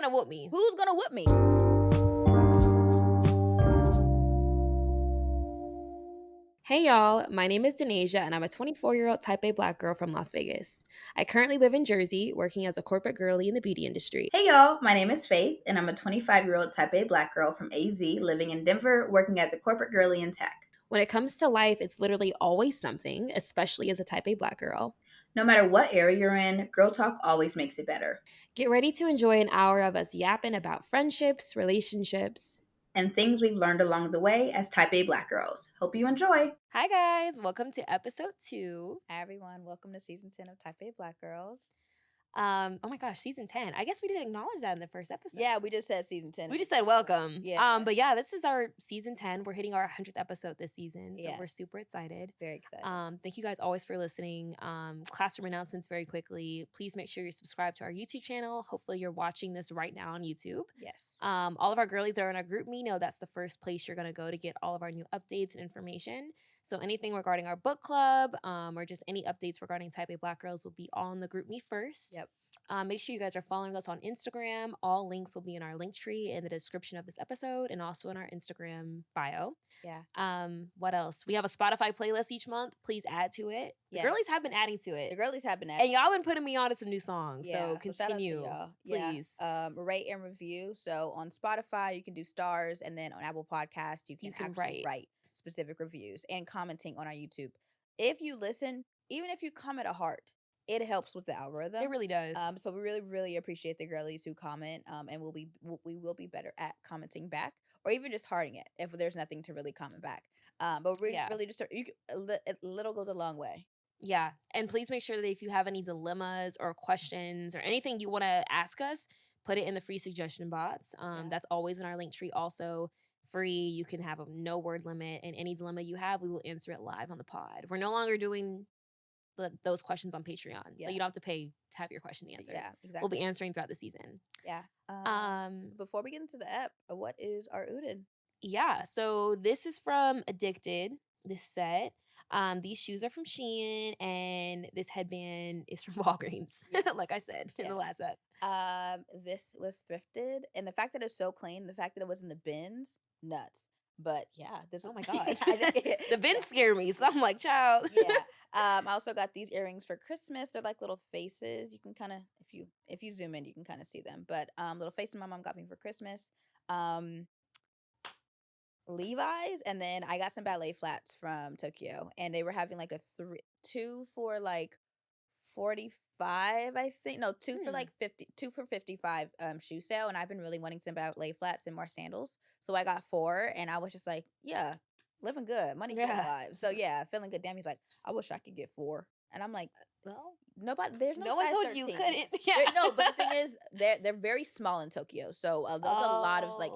gonna whoop me? Who's gonna whoop me? Hey y'all, my name is Denasia and I'm a 24-year-old type A black girl from Las Vegas. I currently live in Jersey, working as a corporate girly in the beauty industry. Hey y'all, my name is Faith and I'm a 25-year-old type A black girl from AZ living in Denver, working as a corporate girly in tech. When it comes to life, it's literally always something, especially as a type A black girl. No matter what area you're in, girl talk always makes it better. Get ready to enjoy an hour of us yapping about friendships, relationships, and things we've learned along the way as type A black girls. Hope you enjoy. Hi guys, welcome to episode 2. Hi everyone, welcome to season 10 of Type A Black Girls. Oh my gosh, season 10. I guess we didn't acknowledge that in the first episode. Yeah, we just said season 10. We just said welcome. Yeah. But yeah, this is our season 10. We're hitting our 100th episode this season, so we're Yes. super excited. Very excited. Thank you guys always for listening. Classroom announcements very quickly. Please make sure you're subscribed to our YouTube channel. Hopefully you're watching this right now on YouTube. Yes. All of our girlies that are in our group me know that's the first place you're going to go to get all of our new updates and information. So anything regarding our book club or just any updates regarding Type A Black Girls will be all in the group me first. Yep. Make sure you guys are following us on Instagram. All links will be in our link tree in the description of this episode and also in our Instagram bio. Yeah. What else? We have a Spotify playlist each month. Please add to it. Yeah. The girlies have been adding to it. The girlies have been And y'all been putting me on to some new songs. Yeah, so shout out to continue, y'all. please. Yeah. Rate and review. So on Spotify, you can do stars, and then on Apple Podcasts, you can actually write specific reviews and commenting on our YouTube. If you listen, even if you comment a heart, it helps with the algorithm. It really does. So we really, really appreciate the girlies who comment. And we will be better at commenting back, or even just hearting it if there's nothing to really comment back. But we really just a little goes a long way. Yeah. And please make sure that if you have any dilemmas or questions or anything you want to ask us, put it in the free suggestion box. That's always in our link tree. Also free. You can have a no word limit, and any dilemma you have, we will answer it live on the pod. We're no longer doing those questions on Patreon, so you don't have to pay to have your question answered. Yeah, exactly. We'll be answering throughout the season. Yeah. Before we get into the ep, what is our Udin? Yeah, so this is from Addicted, this set. These shoes are from Shein, and this headband is from Walgreens, like I said in the last ep. This was thrifted, and the fact that it's so clean, the fact that it was in the bins, nuts. But yeah, this. Oh my god, the bins scare me, so I'm like, child. Yeah. I also got these earrings for Christmas. They're like little faces. You can kind of, if you zoom in, you can kind of see them. But little faces my mom got me for Christmas. Levi's, and then I got some ballet flats from Tokyo, and they were having like two for like 45, I think. No, two for like 50, 2 for 55 shoe sale, and I've been really wanting some ballet flats and more sandals, so I got 4, and I was just like, yeah, living good, money good vibes. So yeah, feeling good. Dammy's like, I wish I could get 4, and I'm like, well, there's no one told 13. you couldn't. No, but the thing is, they're very small in Tokyo, so there's a lot of like,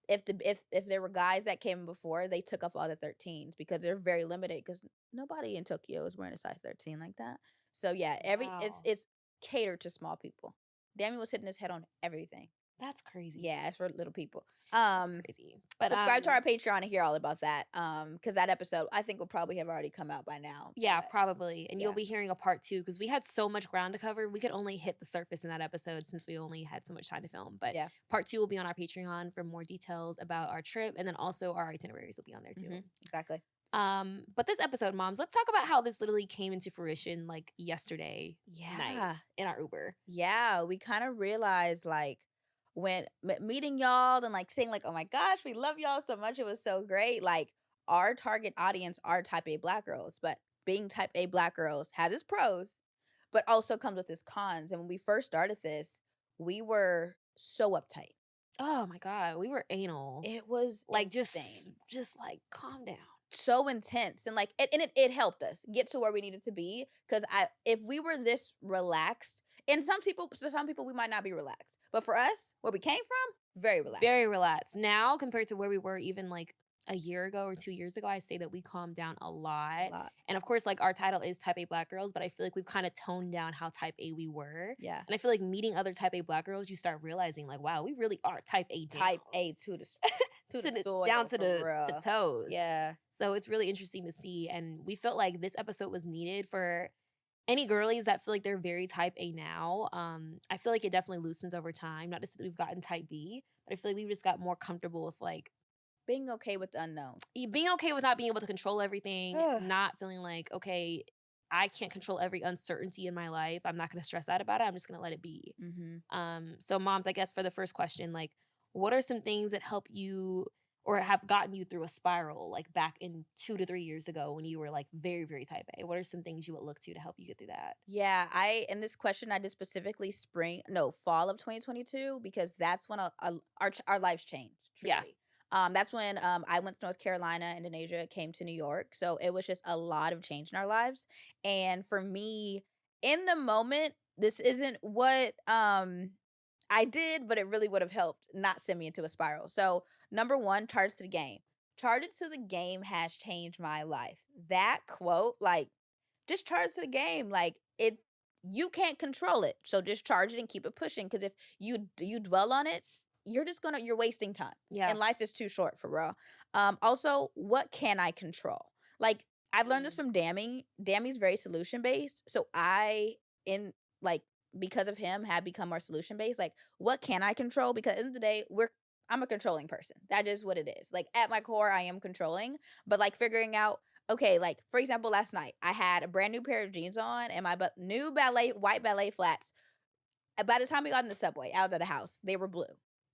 if there were guys that came before, they took off all the 13s because they're very limited, because nobody in Tokyo is wearing a size 13 like that. So yeah, it's catered to small people. Dammy was hitting his head on everything. That's crazy. Yeah, it's for little people. That's crazy. But subscribe to our Patreon to hear all about that. Because that episode, I think, will probably have already come out by now. Yeah, probably. And you'll be hearing a part 2, because we had so much ground to cover. We could only hit the surface in that episode since we only had so much time to film. But part 2 will be on our Patreon for more details about our trip, and then also our itineraries will be on there too. Exactly. But this episode, moms, let's talk about how this literally came into fruition like yesterday night in our Uber. Yeah, we kind of realized like when meeting y'all and like saying like, oh my gosh, we love y'all so much, it was so great. Like, our target audience are type A black girls, but being type A black girls has its pros, but also comes with its cons. And when we first started this, we were so uptight. Oh my god, we were anal. It was like insane. just like calm down. So intense, and like it helped us get to where we needed to be, because if we were this relaxed, and some people we might not be relaxed, but for us, where we came from, very relaxed now compared to where we were even like a year ago or 2 years ago. I say that we calmed down a lot. And of course, like, our title is Type A Black Girls, but I feel like we've kind of toned down how Type A we were. Yeah. And I feel like meeting other Type A Black girls, you start realizing like, wow, we really are Type A down. Type A to the soil, down to the toes. Yeah. So it's really interesting to see, and we felt like this episode was needed for any girlies that feel like they're very type A now, I feel like it definitely loosens over time. Not to say that we've gotten type B, but I feel like we just got more comfortable with like Being okay with the unknown. being okay with not being able to control everything, Ugh. not feeling like, okay, I can't control every uncertainty in my life. I'm not going to stress out about it. I'm just going to let it be. So moms, I guess for the first question, like, what are some things that help you or have gotten you through a spiral, like back in 2 to 3 years ago when you were like very, very type A? What are some things you would look to help you get through that? Yeah, in this question I did specifically fall of 2022 because that's when our lives changed Yeah. truly. That's when I went to North Carolina, Indonesia, came to New York. So it was just a lot of change in our lives. And for me, in the moment, this isn't what I did, but it really would have helped not send me into a spiral. So, number one, charge to the game. Charge it to the game has changed my life. That quote, like, just charge to the game. Like, you can't control it. So just charge it and keep it pushing. Because if you dwell on it, you're wasting time. Yeah. And life is too short for real. Also, what can I control? Like, I've learned this from Dammy. Dammy's very solution based. So in like, because of him, have become more solution based. Like, what can I control? Because at the end of the day, I'm a controlling person. That is what it is. Like, at my core, I am controlling. But like figuring out, okay, like for example, last night I had a brand new pair of jeans on and my new white ballet flats. By the time we got in the subway out of the house, they were blue.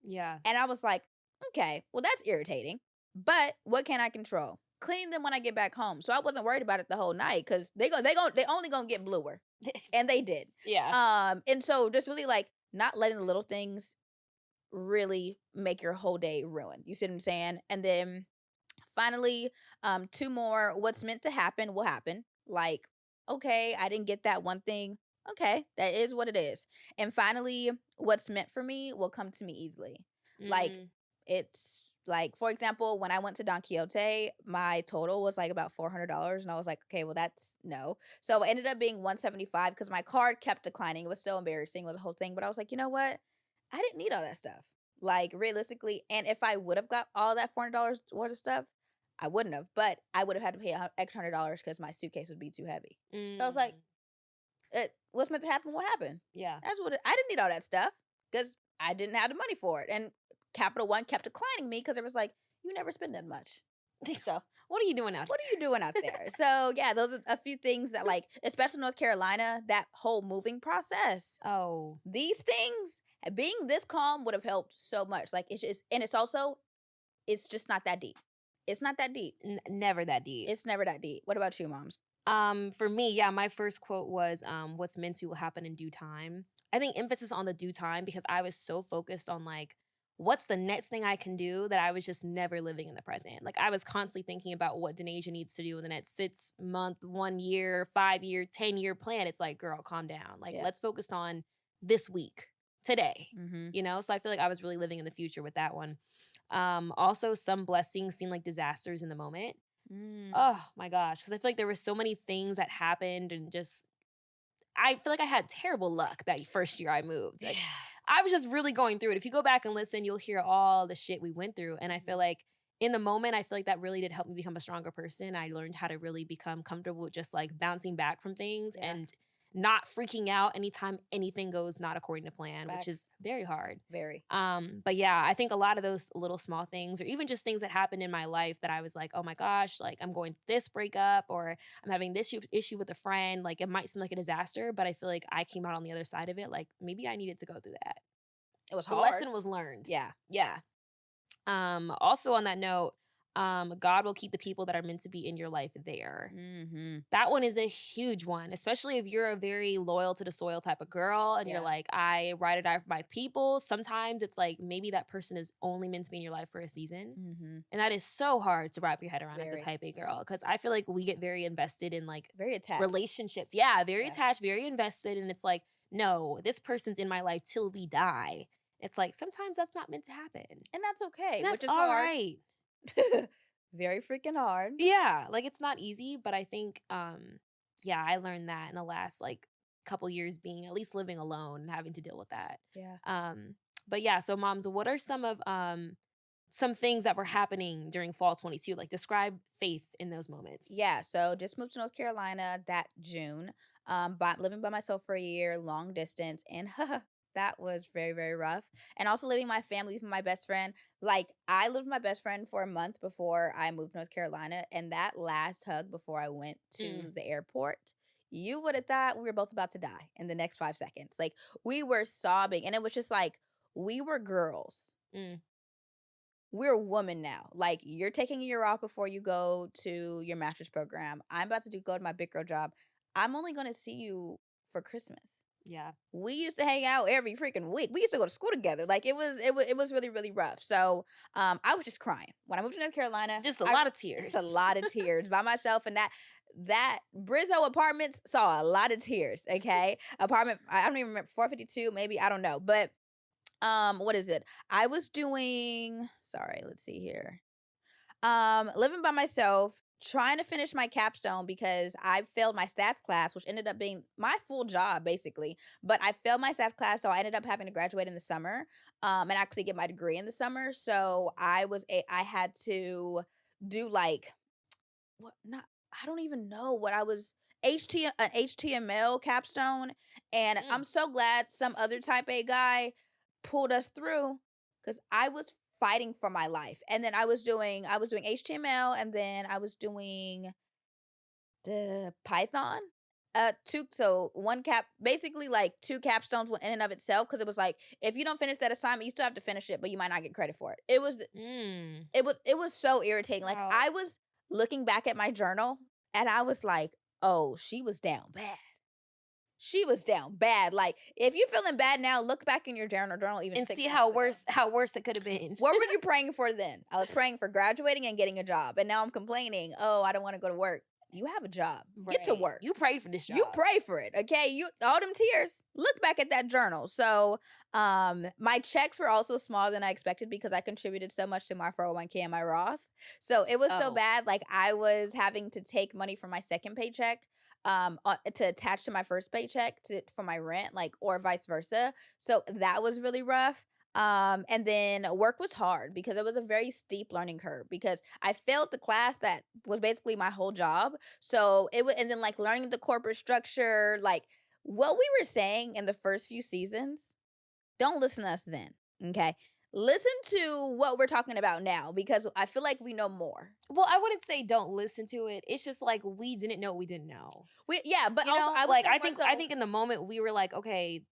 Yeah. And I was like, okay, well, that's irritating. But what can I control? Cleaning them when I get back home. So I wasn't worried about it the whole night because they only gonna get bluer. And they did. Yeah. And so just really like not letting the little things really make your whole day ruined. You see what I'm saying? And then finally, two more. What's meant to happen will happen. Like, okay, I didn't get that one thing. Okay, that is what it is. And finally, what's meant for me will come to me easily. Like, it's like, for example, when I went to Don Quixote, my total was like about $400, and I was like, okay, well, that's no. So it ended up being 175 because my card kept declining. It was so embarrassing with the whole thing. But I was like, you know what? I didn't need all that stuff. Like, realistically, and if I would have got all that $400 worth of stuff, I wouldn't have, but I would have had to pay extra $100 because my suitcase would be too heavy. So I was like, what's meant to happen will happen. Yeah. That's what I didn't need all that stuff because I didn't have the money for it. And Capital One kept declining me because it was like, you never spend that much. So what are you doing out what are you doing out there? So yeah, those are a few things that, like, especially North Carolina, that whole moving process. Oh. These things, being this calm would have helped so much. Like, it's just, and it's just not that deep. It's not that deep. Never that deep. It's never that deep. What about you, moms? For me, yeah, my first quote was, what's meant to will happen in due time. I think emphasis on the due time because I was so focused on like, what's the next thing I can do that I was just never living in the present. Like I was constantly thinking about what Denasia needs to do in the next 6 month, 1 year, 5 year, 10-year plan. It's like, girl, calm down. Like, let's focus on this week, today, you know? So I feel like I was really living in the future with that one. Also, some blessings seem like disasters in the moment. Oh my gosh. Because I feel like there were so many things that happened and just, I feel like I had terrible luck that first year I moved. Like, I was just really going through it. If you go back and listen, you'll hear all the shit we went through. And I feel like in the moment, I feel like that really did help me become a stronger person. I learned how to really become comfortable with just like bouncing back from things and not freaking out anytime anything goes not according to plan, which is very hard. Very. But yeah, I think a lot of those little small things, or even just things that happened in my life that I was like, oh my gosh, like I'm going through this breakup, or I'm having this issue with a friend. Like it might seem like a disaster, but I feel like I came out on the other side of it. Like maybe I needed to go through that. It was The hard. lesson was learned. Yeah. Yeah. Also on that note, God will keep the people that are meant to be in your life there. That one is a huge one, especially if you're a very loyal to the soil type of girl and you're like, I ride or die for my people. Sometimes it's like maybe that person is only meant to be in your life for a season. And that is so hard to wrap your head around as a type A girl, because I feel like we get very invested in like very attached relationships. Yeah, very attached, very invested. And it's like, no, this person's in my life till we die. It's like sometimes that's not meant to happen. And that's okay. And that's which is all hard. right. Very freaking hard. Yeah, like it's not easy, but I think yeah, I learned that in the last like couple years being at least living alone and having to deal with that. Yeah. But yeah, so moms, what are some of some things that were happening during fall 22. Like, describe Faith in those moments. Yeah, so just moved to North Carolina that June. Living by myself for a year, long distance, and that was very, very rough. And also living my family with my best friend. Like I lived with my best friend for a month before I moved to North Carolina, and that last hug before I went to the airport, you would have thought we were both about to die in the next 5 seconds. Like we were sobbing, and it was just like we were girls. We're a woman now. Like you're taking a year off before you go to your master's program. I'm about to go to my big girl job. I'm only going to see you for Christmas. Yeah. We used to hang out every freaking week. We used to go to school together. Like it was really, really rough. So I was just crying when I moved to North Carolina. Just a lot of tears. Just a lot of tears by myself, and that Brizzo Apartments saw a lot of tears. Okay, apartment. I don't even remember 452. Maybe I don't know, but what is it? I was doing. Sorry, let's see here. Living by myself, trying to finish my capstone because I failed my stats class, which ended up being my full job basically. But I failed my stats class, so I ended up having to graduate in the summer, and actually get my degree in the summer. So I had to do like what not I don't even know what I was an HTML capstone, and I'm so glad some other type A guy pulled us through because I was fighting for my life. And then I was doing HTML, and then I was doing the Python. One cap basically like two capstones in and of itself, because it was like if you don't finish that assignment, you still have to finish it, but you might not get credit for it. It was so irritating. Like Wow. I was looking back at my journal, and I was like, oh, she was down bad. She was down bad. Like if you're feeling bad now, look back in your journal even And 6 see months how ago. worse it could have been. What were you praying for then? I was praying for graduating and getting a job, and now I'm complaining. Oh, I don't want to go to work. You have a job. Get to Right. work. You prayed for this job. You pray for it, okay? You all them tears. Look back at that journal. So, my checks were also smaller than I expected because I contributed so much to my 401k and my Roth. So it was so Oh. bad. Like I was having to take money from my second paycheck, to attach to my first paycheck for my rent, like or vice versa. So that was really rough. And then work was hard because it was a very steep learning curve because I failed the class that was basically my whole job. So and then like learning the corporate structure, like what we were saying in the first few seasons, don't listen to us then. Okay. Listen to what we're talking about now because I feel like we know more. Well, I wouldn't say don't listen to it. It's just like we didn't know what we didn't know. But You also know, I would like say I more think so- I think in the moment we were like, okay,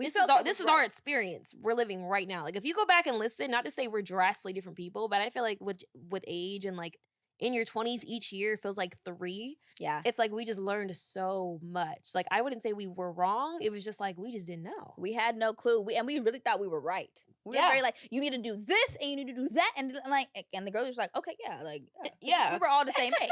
this felt is our it was this is our right. experience we're living right now. Like if you go back and listen, not to say we're drastically different people, but I feel like with age and like in your 20s, each year feels like 3. Yeah. It's like we just learned so much. Like I wouldn't say we were wrong. It was just like we just didn't know. We had no clue. We really thought we were right. We were very like, you need to do this and you need to do that, and the girl was like, okay, yeah, like Yeah. we were all the same age.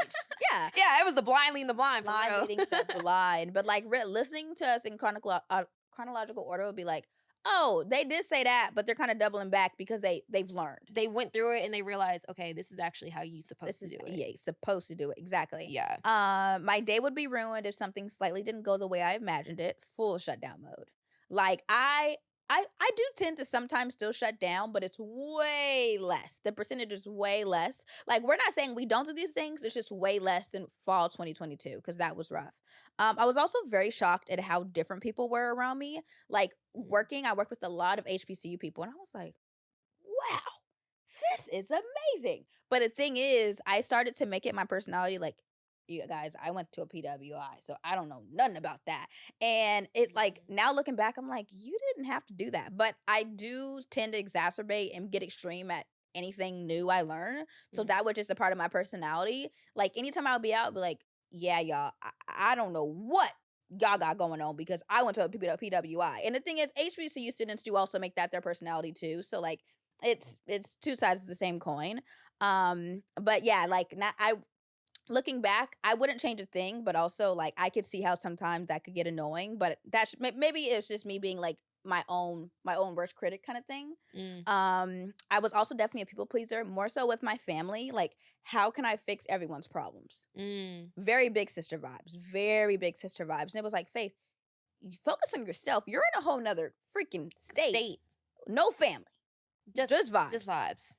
Yeah. Yeah, it was the blind leading the blind. For Blind real. leading the blind. But like listening to us in chronological order would be like, oh, they did say that, but they're kind of doubling back because they've learned. They went through it and they realized, okay, this is actually how you supposed to do it. Yeah, you're supposed to do it. Exactly. Yeah. My day would be ruined if something slightly didn't go the way I imagined it. Full shutdown mode. Like I do tend to sometimes still shut down, but it's way less. The percentage is way less. Like we're not saying we don't do these things. It's just way less than fall 2022 because that was rough. I was also very shocked at how different people were around me. Like I worked with a lot of HBCU people, and I was like, wow, this is amazing. But the thing is, I started to make it my personality. Like, you guys, I went to a PWI, so I don't know nothing about that. And it like now looking back, I'm like, you didn't have to do that. But I do tend to exacerbate and get extreme at anything new I learn. So that was just a part of my personality. Like anytime I'll be out, I'll be like, yeah, y'all, I don't know what y'all got going on because I went to a PWI. And the thing is, HBCU students do also make that their personality too. So like it's two sides of the same coin. But yeah, like looking back, I wouldn't change a thing, but also like I could see how sometimes that could get annoying. But maybe it's just me being like my own worst critic kind of thing. I was also definitely a people pleaser, more so with my family. Like, how can I fix everyone's problems? Very big sister vibes, very big sister vibes. And it was like, Faith, you focus on yourself. You're in a whole nother freaking state. No family, just vibes. Just vibes.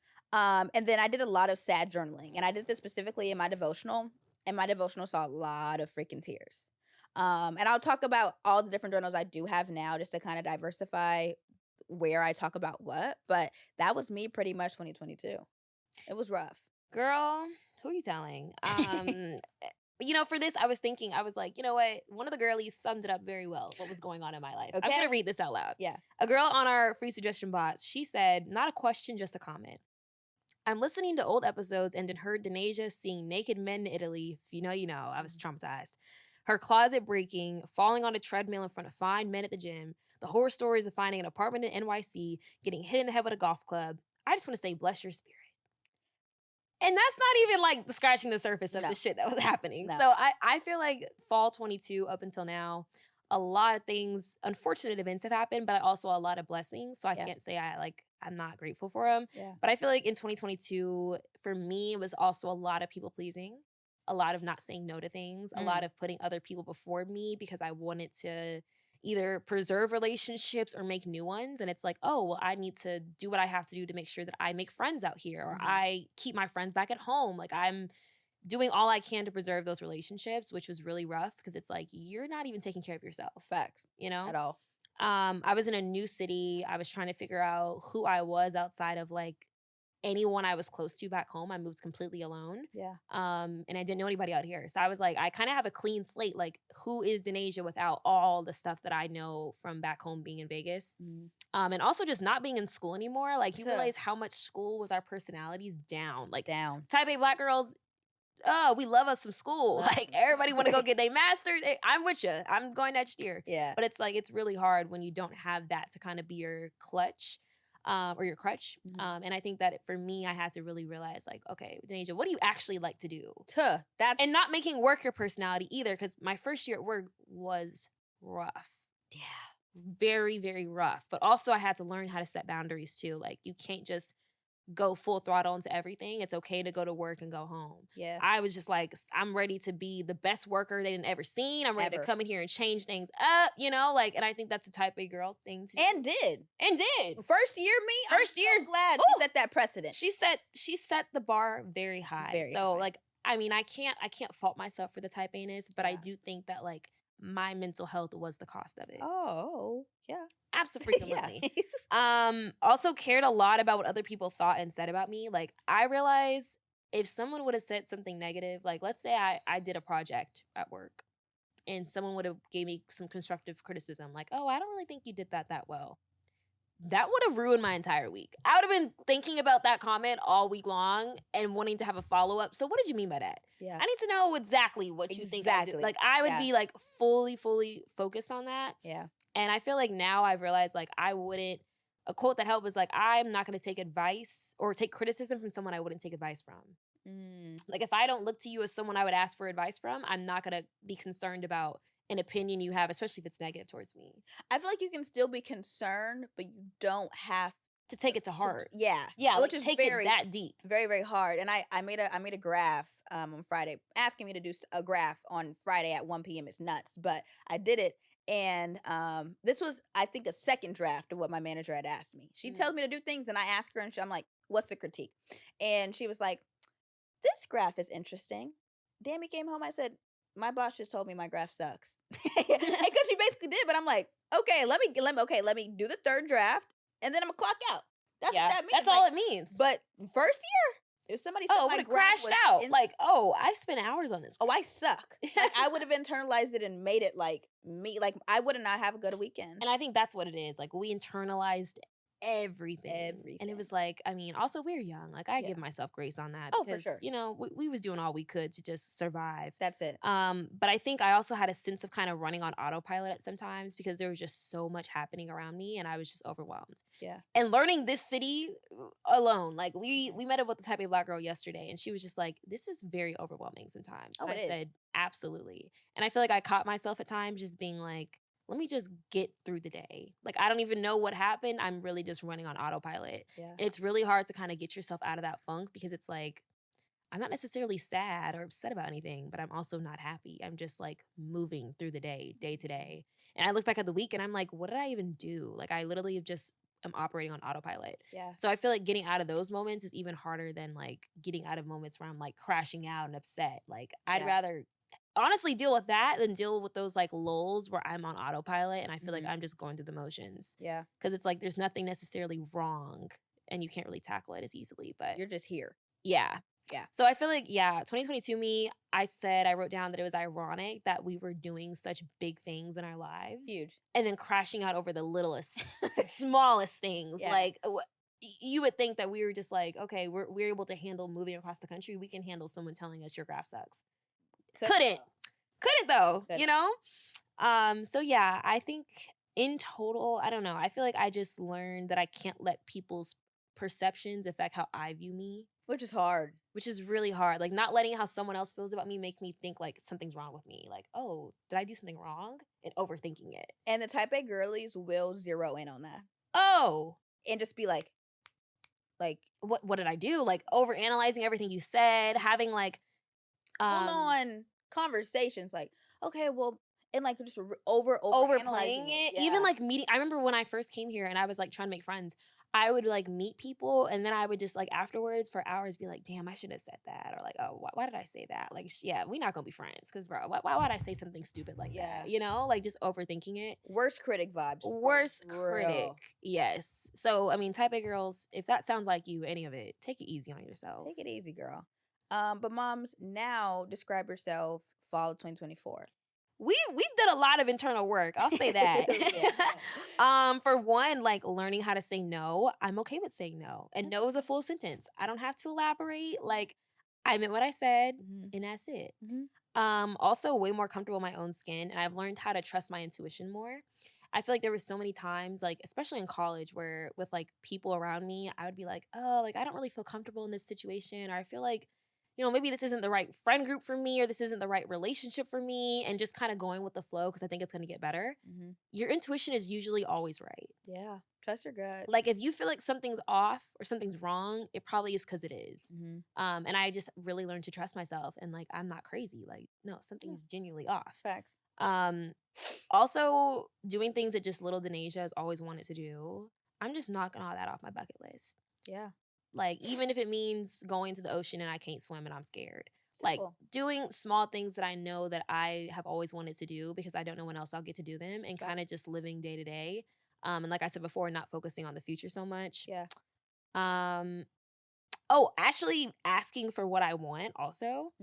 And then I did a lot of sad journaling, and I did this specifically in my devotional, and my devotional saw a lot of freaking tears. And I'll talk about all the different journals I do have now just to kind of diversify where I talk about what, but that was me pretty much 2022. It was rough. Girl, who are you telling? For this, I was thinking, I was like, you know what? One of the girlies summed it up very well, what was going on in my life. I'm going to Okay. read this out loud. Yeah. A girl on our free suggestion box, she said, not a question, just a comment. I'm listening to old episodes and then heard Denasia seeing naked men in Italy. If you know, you know. I was traumatized. Her closet breaking, falling on a treadmill in front of fine men at the gym, the horror stories of finding an apartment in NYC, getting hit in the head with a golf club. I just want to say, bless your spirit. And that's not even like scratching the surface of No. the shit that was happening. No. So I feel like fall 22 up until now, a lot of things, unfortunate events have happened, but also a lot of blessings. So I can't say I'm not grateful for them. Yeah. But I feel like in 2022, for me, it was also a lot of people pleasing, a lot of not saying no to things, a lot of putting other people before me because I wanted to either preserve relationships or make new ones. And it's like, oh, well, I need to do what I have to do to make sure that I make friends out here or I keep my friends back at home. Like I'm doing all I can to preserve those relationships, which was really rough because it's like, you're not even taking care of yourself. Facts. You know? At all. I was in a new city. I was trying to figure out who I was outside of like anyone I was close to back home. I moved completely alone. Yeah. And I didn't know anybody out here. So I was like, I kind of have a clean slate. Like, who is Denasia without all the stuff that I know from back home being in Vegas? And also just not being in school anymore. Like, you realize how much school was our personalities down. Like, Down. Type A Black girls, oh, we love us some school. Like, everybody want to go get their master's. I'm with you. I'm going next year. Yeah. But it's like, it's really hard when you don't have that to kind of be your clutch. Or your crutch. And I think that for me, I had to really realize, like, okay, Denasia, what do you actually like to do? And not making work your personality either, because my first year at work was rough. Yeah. Very, very rough. But also I had to learn how to set boundaries too. Like, you can't just go full throttle into everything. It's okay to go to work and go home. Yeah. I was just like, I'm ready to be the best worker they didn't ever seen. I'm ready to come in here and change things up, like, and I think that's a type A girl thing to do. And did. First year me, First year, I'm so glad she set that precedent. She set the bar very high. Very so high. like, I mean, I can't fault myself for the type A-ness, but I do think that like my mental health was the cost of it. Oh, yeah. Absolutely. Also cared a lot about what other people thought and said about me. Like, I realized if someone would have said something negative, like let's say I did a project at work and someone would have gave me some constructive criticism, like, oh, I don't really think you did that well. That would have ruined my entire week. I would have been thinking about that comment all week long and wanting to have a follow-up. So what did you mean by that? Yeah. I need to know exactly what you think I did. Like, I would be like fully focused on that. Yeah. And I feel like now I've realized like a quote that helped was like, I'm not going to take advice or take criticism from someone I wouldn't take advice from. Like, if I don't look to you as someone I would ask for advice from, I'm not going to be concerned about an opinion you have, especially if it's negative towards me. I feel like you can still be concerned, but you don't have to take it to heart. Yeah, which is take it that deep. Very, very hard. And I made a graph on Friday, asking me to do a graph on Friday at 1 p.m. It's nuts, but I did it. And this was, I think, a second draft of what my manager had asked me. She tells me to do things, and I ask her, and I'm like, "What's the critique?" And she was like, "This graph is interesting." Dammy came home. I said, "My boss just told me my graph sucks," because she basically did. But I'm like, "Okay, let me do the third draft, and then I'm gonna clock out." That's what that means. That's all it means. But first year, if somebody said my graph crashed out, like, I spent hours on this. Oh, I suck. Like, I would have internalized it and made it like me. Like, I would not have a good weekend. And I think that's what it is. Like, we internalized everything. And it was like, I mean, also we're young. Like, I give myself grace on that. Oh, because, for sure. We was doing all we could to just survive. That's it. But I think I also had a sense of kind of running on autopilot at sometimes because there was just so much happening around me and I was just overwhelmed. Yeah. And learning this city alone, like we met up with the Type A Black girl yesterday and she was just like, this is very overwhelming sometimes. Oh, and it I is. said, absolutely. And I feel like I caught myself at times just being like, let me just get through the day. Like, I don't even know what happened. I'm really just running on autopilot. Yeah. And it's really hard to kind of get yourself out of that funk because it's like, I'm not necessarily sad or upset about anything, but I'm also not happy. I'm just like moving through the day to day. And I look back at the week and I'm like, what did I even do? Like, I literally have just am operating on autopilot. Yeah. So I feel like getting out of those moments is even harder than like getting out of moments where I'm like crashing out and upset. Like I'd Yeah. rather honestly deal with that than deal with those like lulls where I'm on autopilot and I feel like Mhm. I'm just going through the motions. Yeah. Because it's like there's nothing necessarily wrong and you can't really tackle it as easily. But You're just here. yeah. Yeah. So I feel like, 2022 me, I wrote down that it was ironic that we were doing such big things in our lives. Huge. And then crashing out over the littlest, smallest things. Yeah. Like, you would think that we were just like, okay, we're able to handle moving across the country. We can handle someone telling us your graph sucks. Couldn't though, Couldn't. you know? So yeah, I think in total, I don't know. I feel like I just learned that I can't let people's perceptions affect how I view me. Which is hard. Which is really hard. Like not letting how someone else feels about me make me think like something's wrong with me. Like, oh, did I do something wrong? And overthinking it. And the type A girlies will zero in on that. Oh. And just be like what did I do? Like overanalyzing everything you said, having like full on conversations like, okay, well, and like just overplaying it. Yeah. Even like meeting, I remember when I first came here and I was like trying to make friends, I would like meet people and then I would just like afterwards for hours be like, damn, I shouldn't have said that. Or like, oh, why did I say that? Like, yeah, we're not gonna be friends because bro, why would I say something stupid like that? You know, like just overthinking it. Worst critic vibes. Worst critic. Yes. So, I mean, type A girls, if that sounds like you, any of it, take it easy on yourself. Take it easy, girl. But moms, now describe yourself fall of 2024. We've done a lot of internal work. I'll say that. For one, like learning how to say no. I'm okay with saying no. And no is a full sentence. I don't have to elaborate. Like I meant what I said and that's it. Also way more comfortable in my own skin. And I've learned how to trust my intuition more. I feel like there were so many times, like, especially in college where with like people around me, I would be like, oh, like I don't really feel comfortable in this situation. Or I feel like, you know, maybe this isn't the right friend group for me or this isn't the right relationship for me and just kind of going with the flow because I think it's going to get better. Your intuition is usually always right. Yeah. Trust your gut. Like if you feel like something's off or something's wrong, it probably is because it is. And I just really learned to trust myself and like, I'm not crazy. Like, no, something's genuinely off. Facts. Also doing things that just little Denasia has always wanted to do. I'm just knocking all that off my bucket list. Yeah. Like, even if it means going to the ocean and I can't swim and I'm scared. Simple. Like, doing small things that I know that I have always wanted to do because I don't know when else I'll get to do them and kind of just living day to day. And like I said before, not focusing on the future so much. Yeah. Oh, actually asking for what I want also.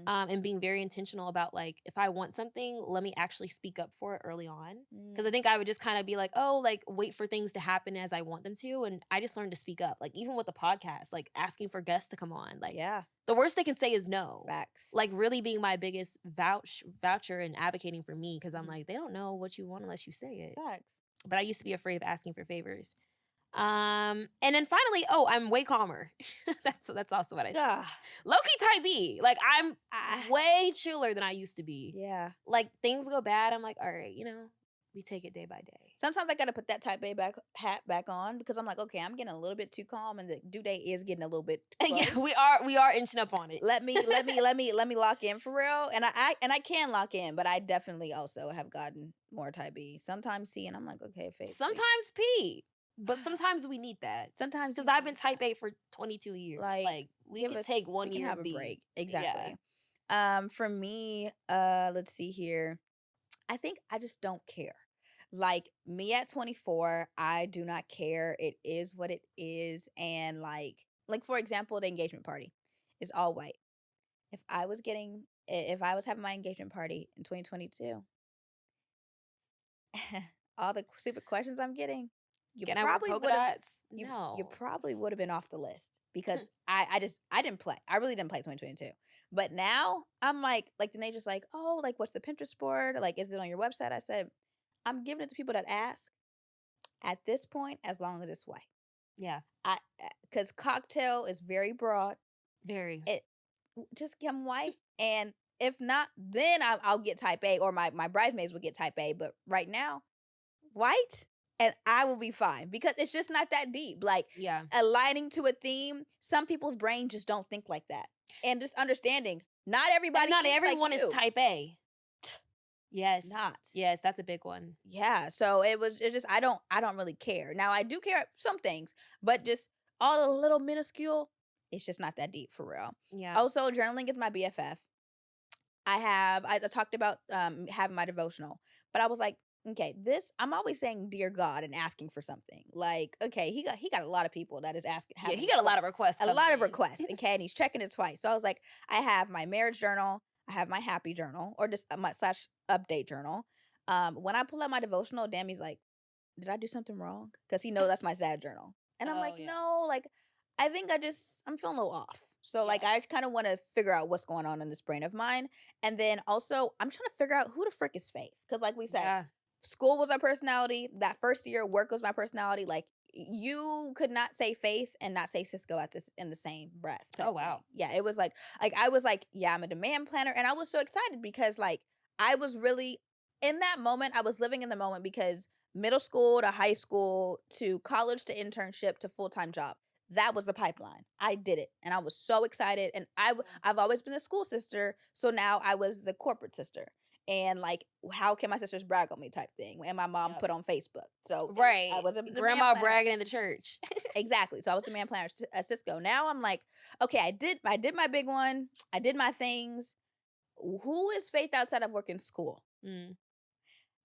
And being very intentional about like, if I want something, let me actually speak up for it early on. Because I think I would just kind of be like, oh, like wait for things to happen as I want them to. And I just learned to speak up. Like even with the podcast, like asking for guests to come on. Like the worst they can say is no. Facts. Like really being my biggest voucher and advocating for me. Because I'm like, they don't know what you want unless you say it. Facts. But I used to be afraid of asking for favors. And then finally, I'm way calmer. that's also what I said. Low-key type B. Like I'm way chiller than I used to be. Yeah. Like things go bad, I'm like, all right, you know, we take it day by day. Sometimes I gotta put that type A hat back on because I'm like, okay, I'm getting a little bit too calm and the due date is getting a little bit close. Yeah, we are inching up on it. Let me lock in for real. And I can lock in, but I definitely also have gotten more type B. Sometimes C and I'm like, okay, faith. Sometimes P. But sometimes we need that. Sometimes because I've been type A for 22 years. Like we can take 1 year have B. a break. Exactly. Yeah. For me, let's see here. I think I just don't care. Like me at 24, I do not care. It is what it is. And like for example, the engagement party is all white. If I was having my engagement party in 2022, all the stupid questions I'm getting. You probably would have. You probably would have been off the list because I didn't play. I really didn't play 2022. But now I'm like Danae just like, oh, like what's the Pinterest board? Like, is it on your website? I said, I'm giving it to people that ask. At this point, as long as it's white. Yeah. Because cocktail is very broad. Very. Just give them white, and if not, then I'll get type A, or my bridesmaids will get type A. But right now, white. And I will be fine because it's just not that deep. Like aligning to a theme, some people's brains just don't think like that. And just understanding, not everyone is type A. Yes. not. Yes, that's a big one. Yeah. So it just I don't really care. Now I do care some things, but just all the little minuscule, it's just not that deep for real. Yeah. Also, journaling is my BFF. I talked about having my devotional, but I was like, okay, this I'm always saying dear God and asking for something. Like, okay, he got a lot of people that is asking. Yeah, he got a lot of requests. A coming lot of in. requests, okay, and he's checking it twice. So I was like, I have my marriage journal, I have my happy journal, or just my slash update journal. When I pull out my devotional, damn, he's like, did I do something wrong? Because he knows that's my sad journal. And I'm Oh, like, yeah. no, like, I think I'm feeling a little off. So, like, Yeah. I kind of want to figure out what's going on in this brain of mine. And then also, I'm trying to figure out who the frick is Faith. Because, like we said, Yeah. school was our personality. That first year, work was my personality. Like, you could not say Faith and not say Cisco at this in the same breath. type Oh, wow. thing. Yeah, it was like I was like, yeah, I'm a demand planner. And I was so excited because, like, I was really in that moment, I was living in the moment because middle school to high school to college to internship to full-time job. That was the pipeline. I did it and I was so excited. And I've always been the school sister. So now I was the corporate sister. And like, how can my sisters brag on me type thing? And my mom Yep. put on Facebook. So Right. I was a demand Grandma planner. bragging in the church. Exactly. So I was the man planner at Cisco. Now I'm like, okay, I did my big one. I did my things. Who is Faith outside of working school? Mm.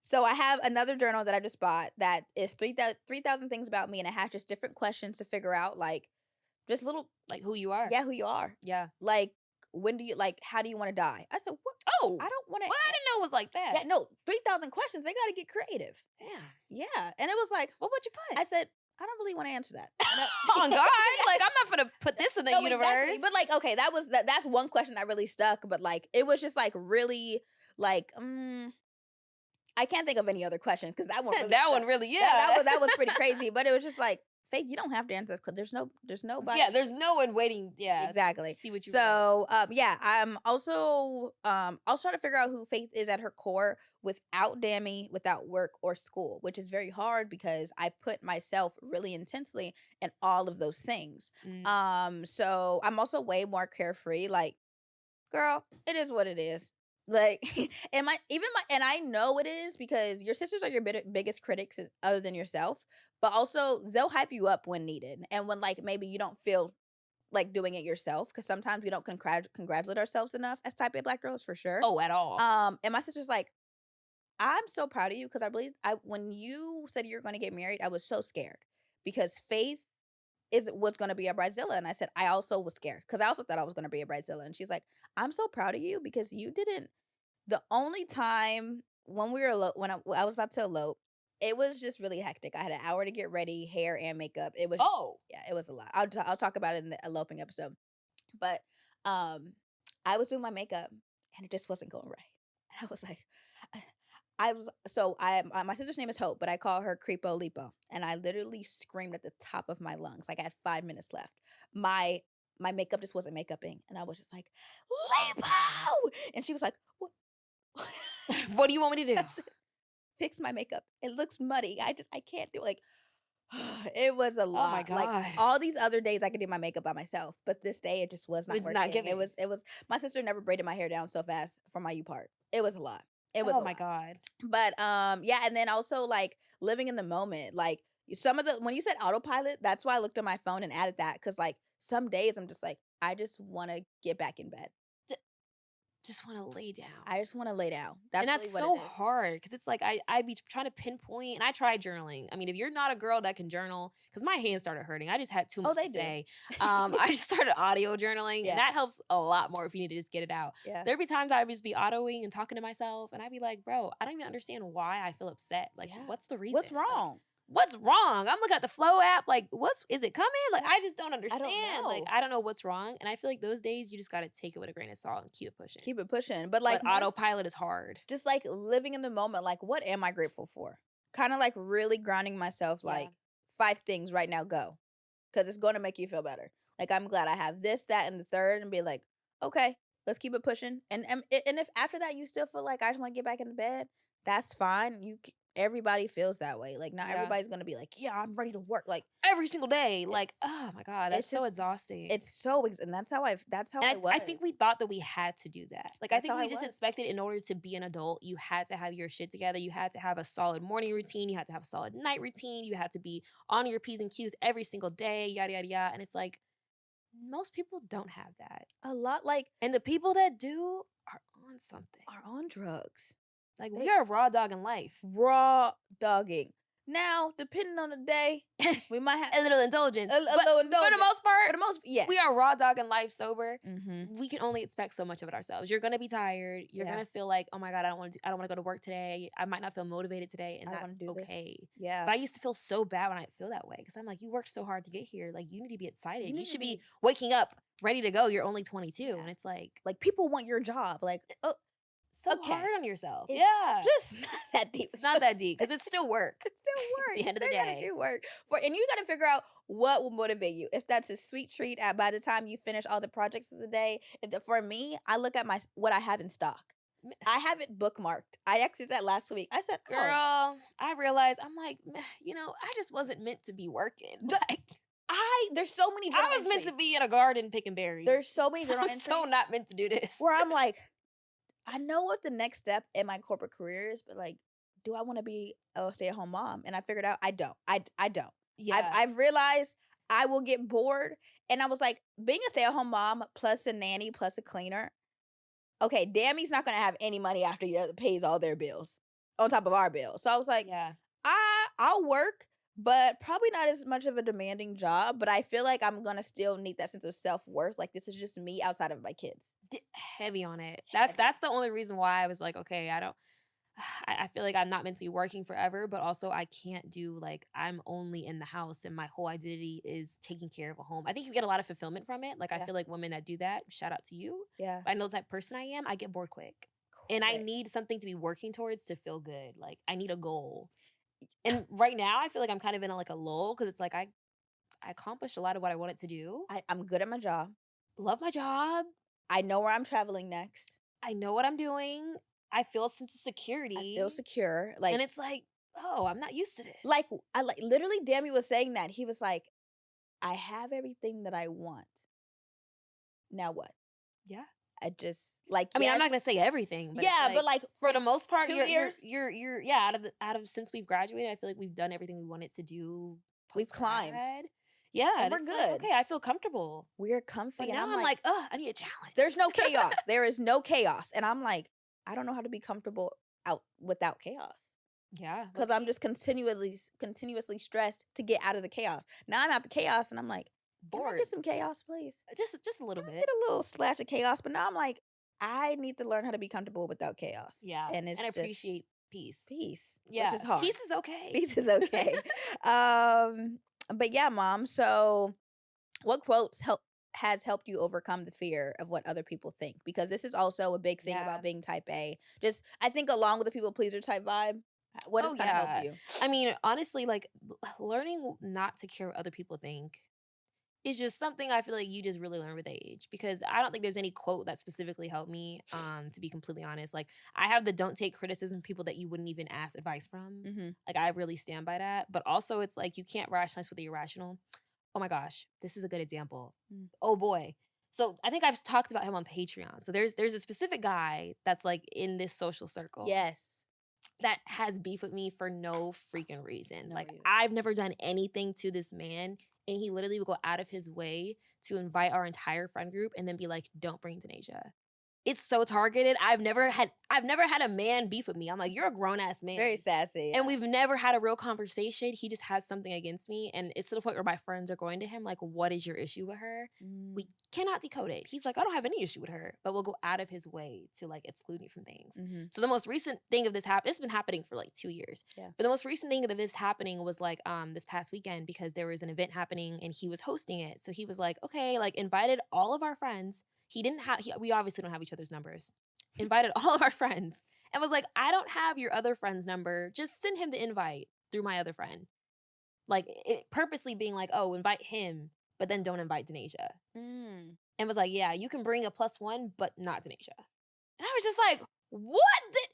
So I have another journal that I just bought that is 3,000 things about me, and it has just different questions to figure out, like just little, Like who you are. yeah, who you are. Yeah. Like, when do you like? How do you want to die? I said, what? Oh. I don't want to. Well, I didn't know it was like that. Yeah, no, 3,000 questions. They got to get creative. Yeah. Yeah, and it was like, What would you put? I said, I don't really want to answer that. On God. Like, I'm not gonna put this in the No, universe. exactly. But like, okay, that's one question that really stuck. But like, it was just like really like, I can't think of any other questions because that one really that stuck. one really, yeah. That was pretty crazy. But it was just like, Faith, you don't have to answer this because there's nobody. Yeah, there's no one waiting. Yeah, Exactly. See what you. So yeah, I'm also trying to figure out who Faith is at her core without Dammy, without work or school, which is very hard because I put myself really intensely in all of those things. So I'm also way more carefree. Like, girl, it is what it is. Like, and I know it is because your sisters are your biggest critics other than yourself, but also they'll hype you up when needed and when like maybe you don't feel like doing it yourself because sometimes we don't congratulate ourselves enough as type A Black girls for sure. Oh, at all. And my sister's like, I'm so proud of you because when you said you were going to get married, I was so scared because Faith was going to be a bridezilla, and I said I also was scared because I also thought I was going to be a bridezilla, and she's like, I'm so proud of you because you didn't. The only time when we were when I was about to elope, it was just really hectic. I had an hour to get ready, hair and makeup. It was yeah, it was a lot. I'll talk about it in the eloping episode, but I was doing my makeup and it just wasn't going right. And I was like, my sister's name is Hope, but I call her Creepo Lipo, and I literally screamed at the top of my lungs. Like I had 5 minutes left. My makeup just wasn't makeuping, and I was just like, Lipo, and she was like, what? What do you want me to do? I said, fix my makeup. It looks muddy. I can't do it. Like it was a lot. Oh my God. Like all these other days I could do my makeup by myself, but this day it just was not It's working. not giving. It was my sister never braided my hair down so fast for my U part. It was a lot. It was Oh a my lot. God. But yeah, and then also like living in the moment. Like when you said autopilot, that's why I looked at my phone and added that because like some days I'm just like, I just want to get back in bed. Just want to lay down. I just want to lay down. And that's really what so it is. hard because it's like I be trying to pinpoint, and I tried journaling. I mean, if you're not a girl that can journal, because my hands started hurting, I just had too much to say. I just started audio journaling, and that helps a lot more if you need to just get it out. Yeah. There'd be times I'd just be autoing and talking to myself, and I'd be like, bro, I don't even understand why I feel upset. Like, what's the reason? What's wrong? Like, what's wrong? I'm looking at the Flow app, like, is it coming? Like, I just don't understand. Like, I don't know what's wrong. And I feel like those days you just gotta take it with a grain of salt and keep it pushing. Keep it pushing. But like autopilot is hard. Just like living in the moment, like what am I grateful for? Kind of like really grounding myself, like 5 things right now, go. Because it's going to make you feel better. Like I'm glad I have this, that, and the third, and be like, okay, let's keep it pushing. And if after that you still feel like I just want to get back into bed, that's fine. everybody feels that way. Like, not Yeah. everybody's gonna be like, yeah, I'm ready to work. Like, Every single day. Like, it's oh my God, that's it's so just exhausting. it's so and that's how I And was. I think we thought that we had to do that. Like, I That's think how we I just was. expected in order to be an adult, you had to have your shit together. You had to have a solid morning routine. You had to have a solid night routine. You had to be on your P's and Q's every single day, yada, yada, yada. And it's like, most people don't have that. A lot like And the people that do are on something. are on drugs. Like, They we are raw dog in life. raw dogging. Now, depending on the day, we might have A little indulgence. a But little for the indulgence. most part, For the most, yeah. we are raw dog in life sober. Mm-hmm. We can only expect so much of it ourselves. You're gonna be tired. You're Yeah. gonna feel like, oh my God, I don't want to go to work today. I might not feel motivated today, and I don't that's wanna do this. okay. Yeah. But I used to feel so bad when I feel that way because I'm like, you worked so hard to get here. Like, you need to be excited. You need to should be waking up ready to go. You're only 22, and it's like like people want your job. Like, oh, so okay. hard on yourself. It's Yeah, just not that deep. it's not that deep because it's still work. It's still work. At the end of the You still gotta day. do work. And you gotta figure out what will motivate you. If that's a sweet treat by the time you finish all the projects of the day. For me, I look at what I have in stock. I have it bookmarked. I exited that last week. I said, Girl, I realized I'm like, I just wasn't meant to be working. Like, there's so many journal I was meant to entries. be in a garden picking berries. There's so many journal I'm entries so not meant to do this. where I'm like, I know what the next step in my corporate career is, but like, do I want to be a stay-at-home mom? And I figured out I don't. I don't. Yeah. I've realized I will get bored. And I was like, being a stay-at-home mom plus a nanny plus a cleaner. Okay, Dammy's not gonna have any money after he pays all their bills on top of our bills. So I was like, yeah. I'll work, but probably not as much of a demanding job. But I feel like I'm gonna still need that sense of self-worth. Like, this is just me outside of my kids. Heavy on it. That's the only reason why I was like, okay, I feel like I'm not meant to be working forever, but also I can't do like, I'm only in the house and my whole identity is taking care of a home. I think you get a lot of fulfillment from it. Like, I Yeah. feel like women that do that, shout out to you. Yeah. But I know the type of person I am, I get bored quick. And I need something to be working towards to feel good. Like, I need a goal. And right now, I feel like I'm kind of in a lull because it's like I accomplished a lot of what I wanted to do. I'm good at my job. Love my job. I know where I'm traveling next. I know what I'm doing. I feel a sense of security. I feel secure. Like, and it's like, oh, I'm not used to this. like I like literally Dammy was saying that. He was like, I have everything that I want. Now what? Yeah. I just like I mean, I'm not yes, gonna say everything, but yeah, it's but like for the most part, 2 you're years- yeah, out of since we've graduated, I feel like we've done everything we wanted to do. We've climbed. post-grad. Yeah, And we're it's like, good. okay, I feel comfortable. we're comfy. But And now I'm like, oh, I need a challenge. there's no chaos. There is no chaos. And I'm like, I don't know how to be comfortable out without chaos. Yeah, Because I'm just continuously stressed to get out of the chaos. Now I'm out the chaos and I'm like, can I bored. get some chaos, please? Just a little Can I bit. get a little splash of chaos. But now I'm like, I need to learn how to be comfortable without chaos. Yeah, And it's just appreciate peace. peace. Yeah, Which is hard. peace is okay. Peace is okay. But yeah, Mom. So what quotes has helped you overcome the fear of what other people think? Because this is also a big thing Yeah. about being type A. Just I think along with the people pleaser type vibe, what has Oh, kind of yeah. helped you? I mean, honestly, like learning not to care what other people think is just something I feel like you just really learn with age, because I don't think there's any quote that specifically helped me, to be completely honest. Like, I have the don't take criticism from people that you wouldn't even ask advice from. Mm-hmm. Like, I really stand by that. But also, it's like you can't rationalize with the irrational. Oh my gosh, this is a good example. Mm. Oh boy. So I think I've talked about him on Patreon. So there's a specific guy that's like in this social circle. Yes. That has beef with me for no freaking reason. No Like, reason. I've never done anything to this man, and he literally would go out of his way to invite our entire friend group and then be like, don't bring Denasia. It's so targeted. I've never had a man beef with me. I'm like, you're a grown-ass man. Very sassy. And we've never had a real conversation. He just has something against me. And it's to the point where my friends are going to him like, what is your issue with her? We cannot decode it. He's like, I don't have any issue with her, but will go out of his way to like exclude me from things. Mm-hmm. So the most recent thing of this it's been happening for like 2 years. Yeah. But the most recent thing of this happening was like this past weekend, because there was an event happening and he was hosting it. So he was like, okay, like invited all of our friends. We obviously don't have each other's numbers. Invited all of our friends and was like, I don't have your other friend's number. Just send him the invite through my other friend. Like, purposely being like, oh, invite him, but then don't invite Denasia. And was like, yeah, you can bring a +1, but not Denasia. And I was just like, what did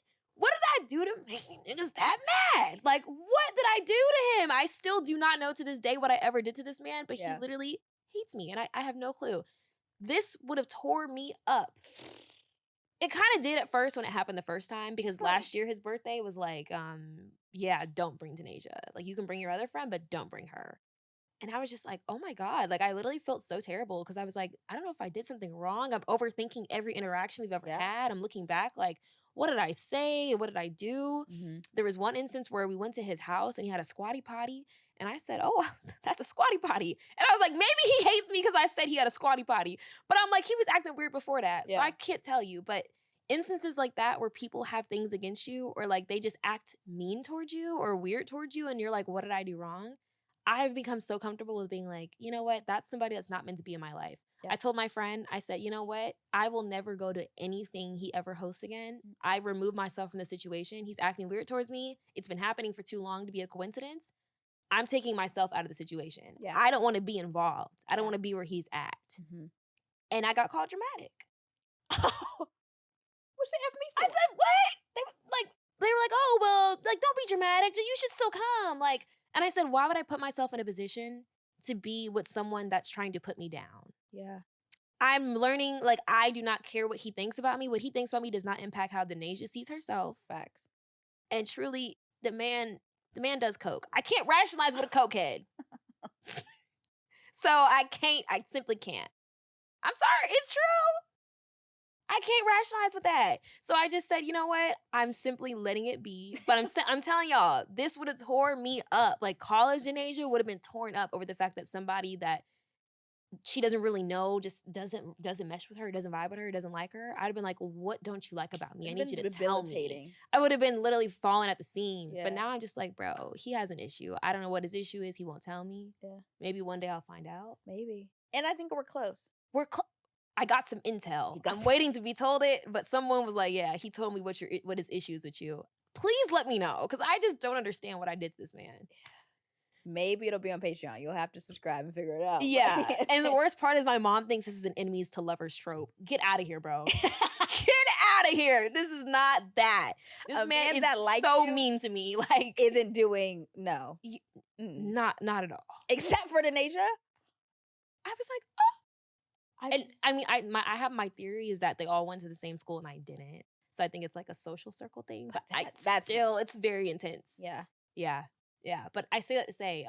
I I do to make niggas that mad? Like, what did I do to him? I still do not know to this day what I ever did to this man, but he literally hates me, and I have no clue. This would have tore me up. It kind of did at first when it happened the first time, because last year his birthday was like, yeah, don't bring Denasia. Like, you can bring your other friend, but don't bring her. And I was just like, oh my God. Like, I literally felt so terrible because I was like, I don't know if I did something wrong. I'm overthinking every interaction we've ever had. I'm looking back like, what did I say? What did I do? There was one instance where we went to his house and he had a squatty potty. And I said, oh, that's a squatty potty. And I was like, maybe he hates me because I said he had a squatty potty. But I'm like, he was acting weird before that. So I can't tell you. But instances like that where people have things against you, or like they just act mean towards you or weird towards you, and you're like, what did I do wrong? I've become so comfortable with being like, you know what? That's somebody that's not meant to be in my life. I told my friend, I said, you know what? I will never go to anything he ever hosts again. I remove myself from the situation. He's acting weird towards me. It's been happening for too long to be a coincidence. I'm taking myself out of the situation. I don't want to be involved. I don't want to be where he's at. And I got called dramatic. What's they F me for? I said, what? They were like, oh, well, like, don't be dramatic. You should still come. Like, and I said, why would I put myself in a position to be with someone that's trying to put me down? Yeah. I'm learning, like, I do not care what he thinks about me. What he thinks about me does not impact how Denasia sees herself. Facts. And truly, the man does coke. I can't rationalize with a cokehead. So I simply can't. I'm sorry, it's true. I can't rationalize with that. So I just said, you know what? I'm simply letting it be. But I'm telling y'all, this would have tore me up. Like, college Denasia would have been torn up over the fact that somebody that she doesn't really know just doesn't mesh with her, doesn't vibe with her, doesn't like her. I'd have been like, what don't you like about me? I need you to tell me. I would have been literally falling at the seams. But now I'm just like, bro, he has an issue. I don't know what his issue is. He won't tell me. Yeah. Maybe one day I'll find out. Maybe. And I think we're close. I got some intel. I'm waiting to be told it, but someone was like, yeah, he told me what his issues with you. Please let me know, because I just don't understand what I did to this man. Maybe it'll be on Patreon. You'll have to subscribe and figure it out. Yeah. And the worst part is my mom thinks this is an enemies to lovers trope. Get out of here, bro. Get out of here. This is not that. This man is that so mean to me. Like, isn't doing not at all. Except for Denasia. I was like, oh. And I mean, I have my theory is that they all went to the same school and I didn't. So I think it's like a social circle thing. But it's very intense. Yeah. Yeah. Yeah. But I say that to say,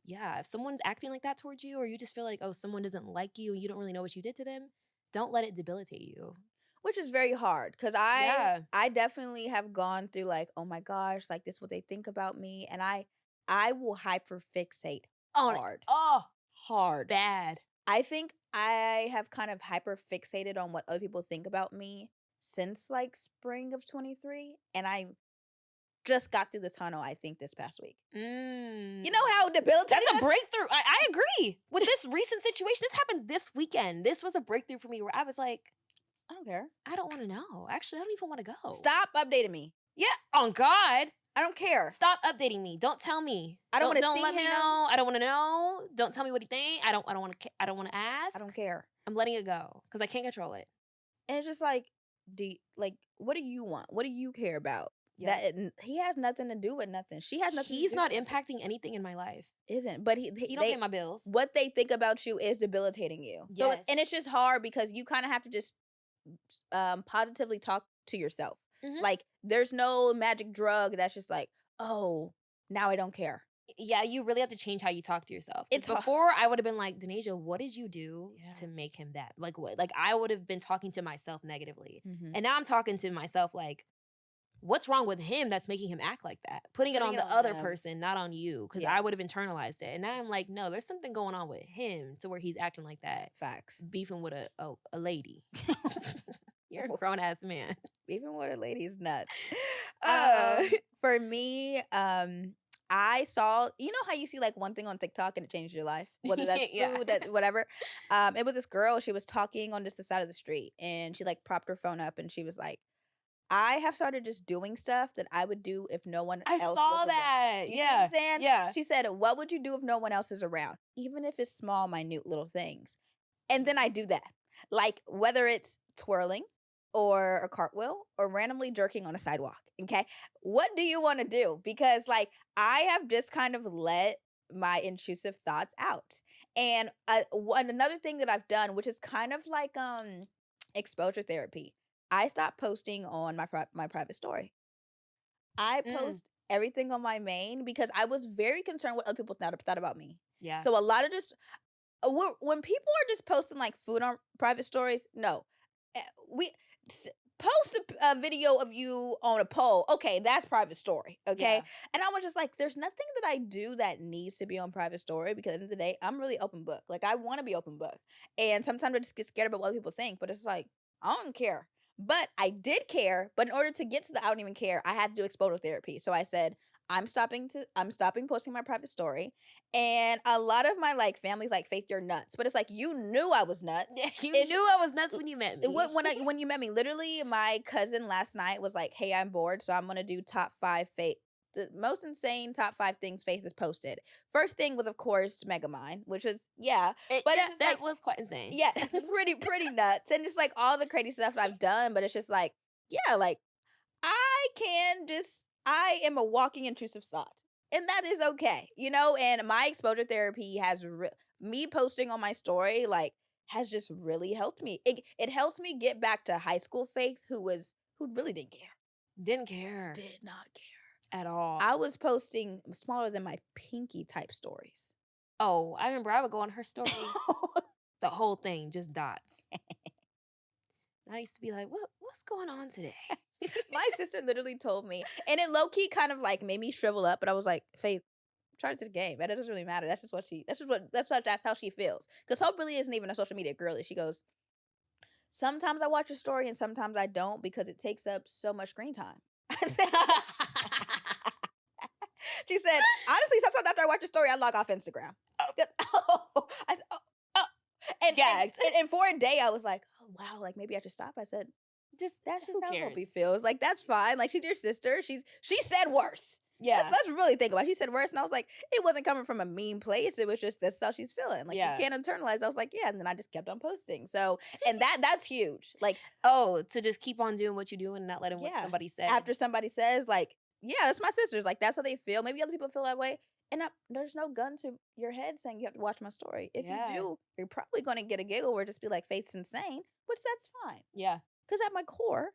if someone's acting like that towards you, or you just feel like, oh, someone doesn't like you and you don't really know what you did to them, don't let it debilitate you. Which is very hard, because I definitely have gone through like, oh my gosh, like, this is what they think about me. And I will hyperfixate hard. Hard. Bad. I think I have kind of hyperfixated on what other people think about me since like spring of 23. And I just got through the tunnel, I think, this past week. You know how debilitating that's a breakthrough. I agree with this recent situation. This happened this weekend. This was a breakthrough for me where I was like, I don't care. I don't want to know. Actually, I don't even want to go. Stop updating me. Yeah. On God. I don't care. Stop updating me. Don't tell me. I don't want to see him. Don't let me know. I don't want to know. Don't tell me what you think. I don't want to ask. I don't care. I'm letting it go because I can't control it. And it's just like, what do you want? What do you care about? Yes. That he has nothing to do with nothing. She has nothing. He's not impacting anything in my life. Isn't, but he don't pay my bills. What they think about you is debilitating you. Yes. So and it's just hard because you kind of have to just positively talk to yourself. Like, there's no magic drug that's just like, oh, now I don't care. Yeah, you really have to change how you talk to yourself. Before, I would have been like, Denasia, what did you do to make him that? Like, what? Like, I would have been talking to myself negatively. And now I'm talking to myself like, what's wrong with him that's making him act like that? Putting it on the other person, not on you, because I would have internalized it. And now I'm like, no, there's something going on with him to where he's acting like that. Facts. Beefing with a lady. You're a grown-ass man. Beefing with a lady is nuts. For me, I saw, you know how you see like one thing on TikTok and it changes your life? Whether that's food, whatever. It was this girl, she was talking on just the side of the street, and she like propped her phone up and she was like, I have started just doing stuff that I would do if no one else was around. I saw that. You see what I'm saying? Yeah. She said, what would you do if no one else is around? Even if it's small, minute little things. And then I do that. Like, whether it's twirling, or a cartwheel or randomly jerking on a sidewalk. Okay. What do you want to do? Because like I have just kind of let my intrusive thoughts out. And another thing that I've done, which is kind of like exposure therapy, I stopped posting on my private story. I Mm, post everything on my main because I was very concerned what other people thought about me. yeah. So a lot of just when people are just posting like food on private stories, no, Eh, we post a video of you on a pole. Okay, that's private story. Okay, Yeah. and I was just like, there's nothing that I do that needs to be on private story because at the end of the day, I'm really open book. Like I want to be open book, and sometimes I just get scared about what people think. But it's like I don't care. But I did care. But in order to get to the I don't even care, I had to do exposure therapy. So I said, I'm stopping posting my private story. And a lot of my like family's like, Faith, you're nuts. But it's like you knew I was nuts. Yeah, you It's knew I was nuts when you met me. when you met me, literally, my cousin last night was like, "Hey, I'm bored, so I'm gonna do top 5 the most insane top 5 things Faith has posted." First thing was, of course, Megamind, which was but Yeah, it's just that like was quite insane. yeah, pretty nuts, and just like all the crazy stuff I've done. But it's just like like I am a walking intrusive thought, and that is okay, you know. And my exposure therapy has me posting on my story like has just really helped me. It helps me get back to high school Faith, who really didn't care, Didn't care did not care. at all. I was posting smaller than my pinky type stories. Oh, I remember I would go on her story, the whole thing, just dots. I used to be like, what's going on today? My sister literally told me, and it low key kind of like made me shrivel up. But I was like, Faith, charge to the game. That doesn't really matter. That's just what she. That's how she feels. Because Hope really isn't even a social media girly. She goes, sometimes I watch a story and sometimes I don't because it takes up so much screen time. I said, she said, honestly, sometimes after I watch a story, I log off Instagram. I said, Oh, gagged. and for a day, I was like, oh wow, like maybe I should stop. I said, Just that's just who how cares? Hope feels. Like that's fine. Like she's your sister. She said worse. Yeah. Let's really think about it. She said worse, and I was like, it wasn't coming from a mean place. It was just that's how she's feeling. Like Yeah. you can't internalize. I was like, yeah, and then I just kept on posting. So, and that's huge. Like, Oh, to just keep on doing what you do and not letting what yeah, somebody said. after somebody says like, yeah, it's my sisters. Like that's how they feel. Maybe other people feel that way. And there's no gun to your head saying you have to watch my story. If Yeah. you do, you're probably going to get a giggle or just be like, Faith's insane, which that's fine. Yeah. Because at my core,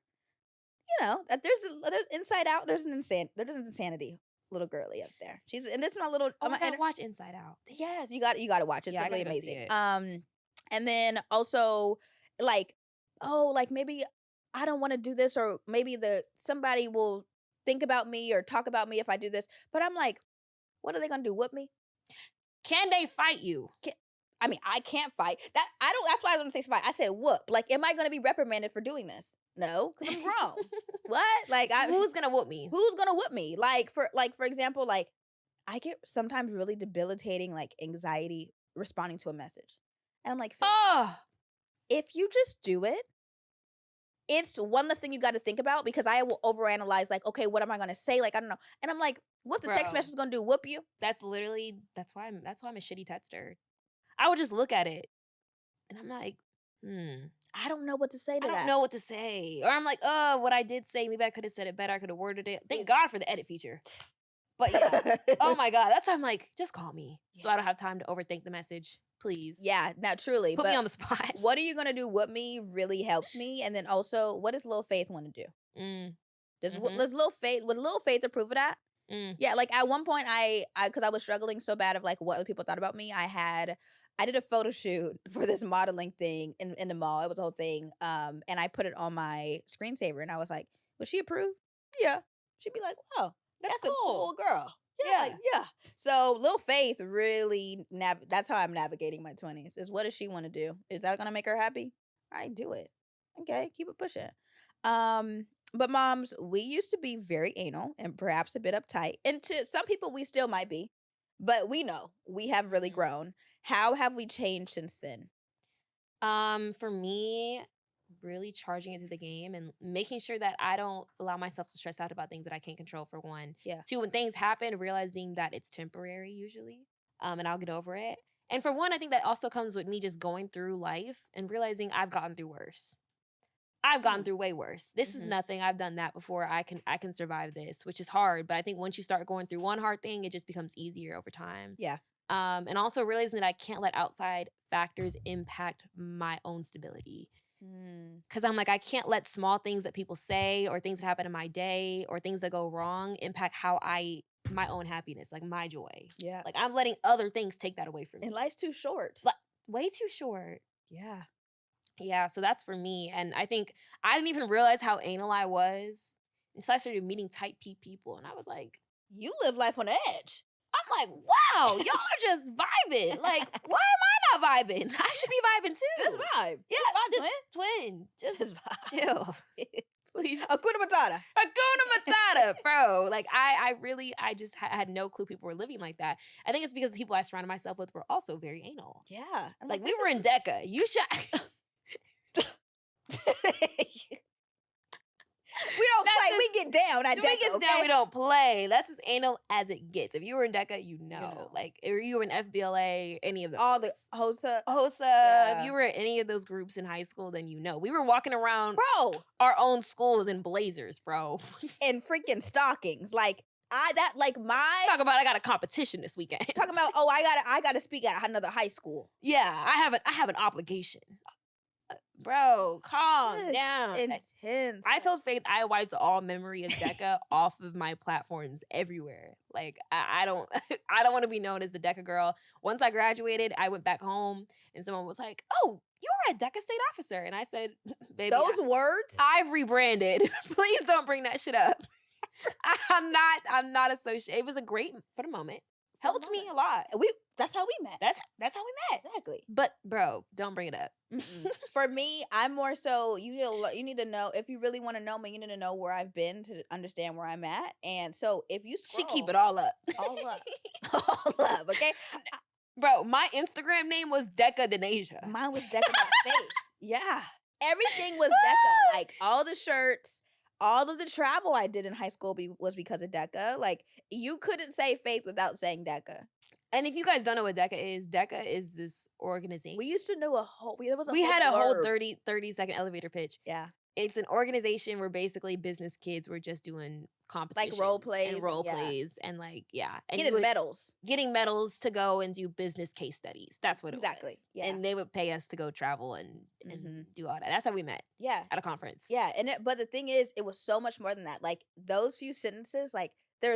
you know, there's inside out. There's insanity, little girly up there. And this is my little. Oh, I watch Inside Out. Yes, you got to watch. It's Yeah, I really gotta go see amazing. it. And then also like, oh, like maybe I don't want to do this, or maybe somebody will think about me or talk about me if I do this. But I'm like, what are they gonna do? Whoop me? Can they fight you? I mean, I can't fight. That I don't. That's why I don't say fight. I said whoop. Like, am I gonna be reprimanded for doing this? No, because I'm grown. What? Like, Who's gonna whoop me? who's gonna whoop me? Like for example, like I get sometimes really debilitating like anxiety responding to a message, and I'm like, Oh, if you just do it, it's one less thing you got to think about because I will overanalyze. Like, okay, what am I gonna say? Like, I don't know, and I'm like, what's the text Bro. message gonna do? Whoop you? that's why I'm a shitty texter. I would just look at it and I'm like, I don't know what to say to I that. don't know what to say. Or I'm like, oh, what I did say, maybe I could have said it better. I could have worded it. Thank God for the edit feature. But yeah. Oh my God. That's why I'm like, just call me. So I don't have time to overthink the message. Please. Yeah, not truly. Put but me on the spot. what are you gonna do? Whoop me really helps me. And then also, what does Lil Faith want to do? Does Lil Faith approve of that? Yeah, like at one point I because I was struggling so bad of like what other people thought about me. I did a photo shoot for this modeling thing in the mall. It was a whole thing. And I put it on my screensaver and I was like, would she approve? Yeah. She'd be like, wow, that's a cool girl. Yeah, like, yeah. So Lil Faith really that's how I'm navigating my 20s. Is what does she want to do? Is that gonna make her happy? I do it. Okay, keep it pushing. But moms, we used to be very anal and perhaps a bit uptight. And to some people we still might be, but we know we have really grown. How have we changed since then? For me, really charging into the game and making sure that I don't allow myself to stress out about things that I can't control, for one. Yeah. Two, when things happen, realizing that it's temporary usually. And I'll get over it. And for one, I think that also comes with me just going through life and realizing I've gotten through worse. I've gone through way worse. This is Mhm. nothing. I've done that before. I can survive this, which is hard. But I think once you start going through one hard thing, it just becomes easier over time. Yeah. And also realizing that I can't let outside factors impact my own stability. Because I'm like, I can't let small things that people say or things that happen in my day or things that go wrong impact my own happiness, like my joy. Yeah. Like I'm letting other things take that away from me. And life's too short. Like, way too short. Yeah. Yeah, so that's for me. And I think I didn't even realize how anal I was until I started meeting type P people. And I was like, You live life on edge. I'm like, wow, y'all are just vibing. Like, why am I not vibing? I should be vibing too. Just vibe. Yeah, Just vibe, just twin. Just Just vibe. chill. Please. Hakuna Matata. Hakuna Matata, bro. Like, I just had no clue people were living like that. I think it's because the people I surrounded myself with were also very anal. Yeah. I'm Like, we this were in DECA. You should. We don't That's play. We get down at If we DECA, get okay? down, we don't play. That's as anal as it gets. If you were in DECA, you know. know. Like, or you were in FBLA, any of those. All the HOSA. HOSA, Yeah. if you were in any of those groups in high school, then you know. We were walking around Bro. our own schools in blazers, bro. And freaking stockings. Like, I Talk about I got a competition this weekend. talking about, oh, I gotta speak at another high school. Yeah, I have an obligation. Bro, calm Yes, down. Intense. I told Faith I wiped all memory of DECA off of my platforms everywhere. Like I don't I don't want to be known as the DECA girl. Once I graduated, I went back home and someone was like, "Oh, you were a DECA state officer," and I said, "Baby, those words. I've rebranded. Please don't bring that shit up. I'm not associated. It was a great for the moment. Helped me a lot. That's how we met. That's how we met. Exactly. But bro, don't bring it up. For me, I'm more so you need to know if you really want to know me. You need to know where I've been to understand where I'm at. And so if you She scroll, keep it all up. all up, all up. Okay, Bro, my Instagram name was Deca Denasia. mine was Deca.Faith. Yeah, everything was Deca. Like all the shirts, all of the travel I did in high school was because of Deca. Like you couldn't say Faith without saying Deca. And if you guys don't know what DECA is this organization. We used to know a whole. There was We had a whole blurb. 30-second elevator pitch. Yeah, It's an organization where basically business kids were just doing competitions. role plays And role and- yeah. plays. And like, yeah. And getting medals. getting medals to go and do business case studies. That's what it Exactly, was. yeah. And they would pay us to go travel and Mhm. do all that. That's how we met Yeah, at a conference. yeah. But the thing is, it was so much more than that. Like those few sentences, like there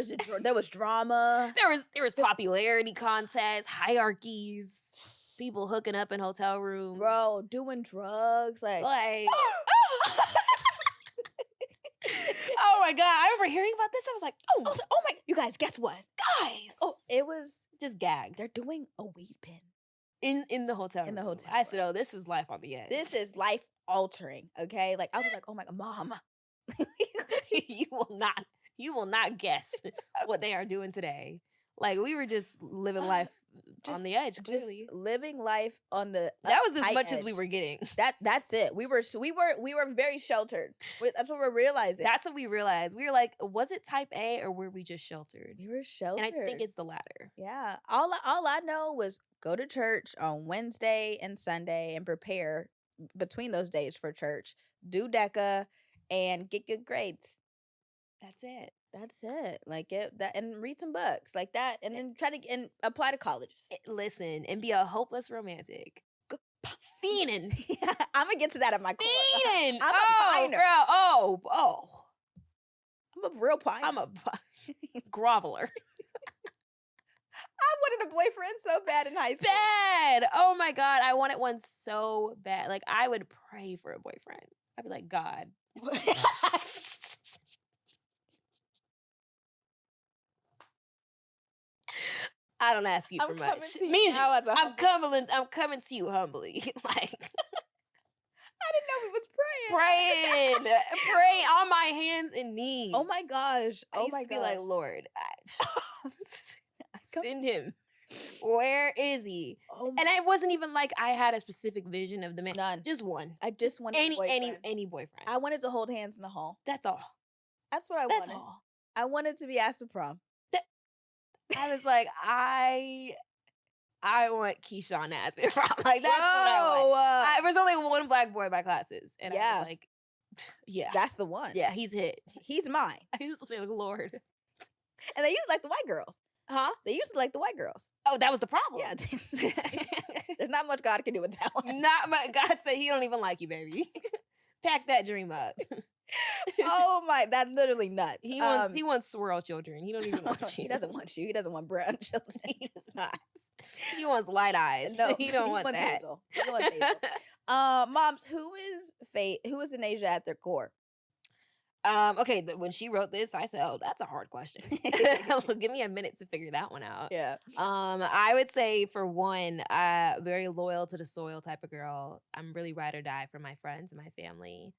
was drama. There was popularity contests, hierarchies, people hooking up in hotel rooms. Bro, doing drugs, like Like, oh my God. I remember hearing about this. I was like, I was like, oh my, you guys, guess what? guys. Oh, it was Just gagged they're doing a weed pen. in the hotel room. In the hotel I said, oh, this is life on the edge. This is life altering. Okay, like I was like, oh my god, mom. you will not guess what they are doing today. Like we were just living life on the edge, clearly. Just living life on the That was as tight much as we edge. were getting. That's it. We were very sheltered. That's what we're realizing. That's what we realized. We were like, was it type A or were we just sheltered? we were sheltered. And I think it's the latter. yeah. All I know was go to church on Wednesday and Sunday and prepare between those days for church. Do DECA and get good grades. That's it. That's it. Like and read some books like that, and then try to and apply to colleges. Listen and be a hopeless romantic. Fiending. Yeah, I'm gonna get to that at my core. Fiending. I'm a Oh, piner. girl. Oh. I'm a real pine. I'm a groveler. I wanted a boyfriend so bad in high school. Bad. Oh my God. I wanted one so bad. Like I would pray for a boyfriend. I'd be like, God. I don't ask you I'm for coming much. to you Means now as a I'm coming to you humbly. Like I didn't know we was praying. praying on my hands and knees. Oh my gosh. I Oh used my to be god. like, Lord, Come- send him. Where is he? oh And I wasn't even like I had a specific vision of the man. None. Just one. I just wanted a boyfriend. Any boyfriend. I wanted to hold hands in the hall. That's all. That's what I That's wanted. all. I wanted to be asked to prom. I was like, I want Keyshawn Asmith. Like that's what I want. Bro, There was only one black boy in my classes, and I Yeah. was like, Yeah. That's the one. Yeah, he's hit. He's mine. I used to feel like, Lord. And they used to like the white girls. Huh? They used to like the white girls. Oh, that was the problem. Yeah. There's not much God can do with that one. Not much. God said he don't even like you, baby. Pack that dream up. Oh my, that's literally nuts. He wants swirl children. He don't even want you. He doesn't want you. He doesn't want brown children. He does not. He wants light eyes. No, he don't want wants that. Hazel. He wants Hazel. Moms, who is Faith? Who is Denasia at their core? Okay, when she wrote this, I said, "Oh, that's a hard question. Give me a minute to figure that one out." Yeah. I would say for one, very loyal to the soil type of girl. I'm really ride or die for my friends and my family.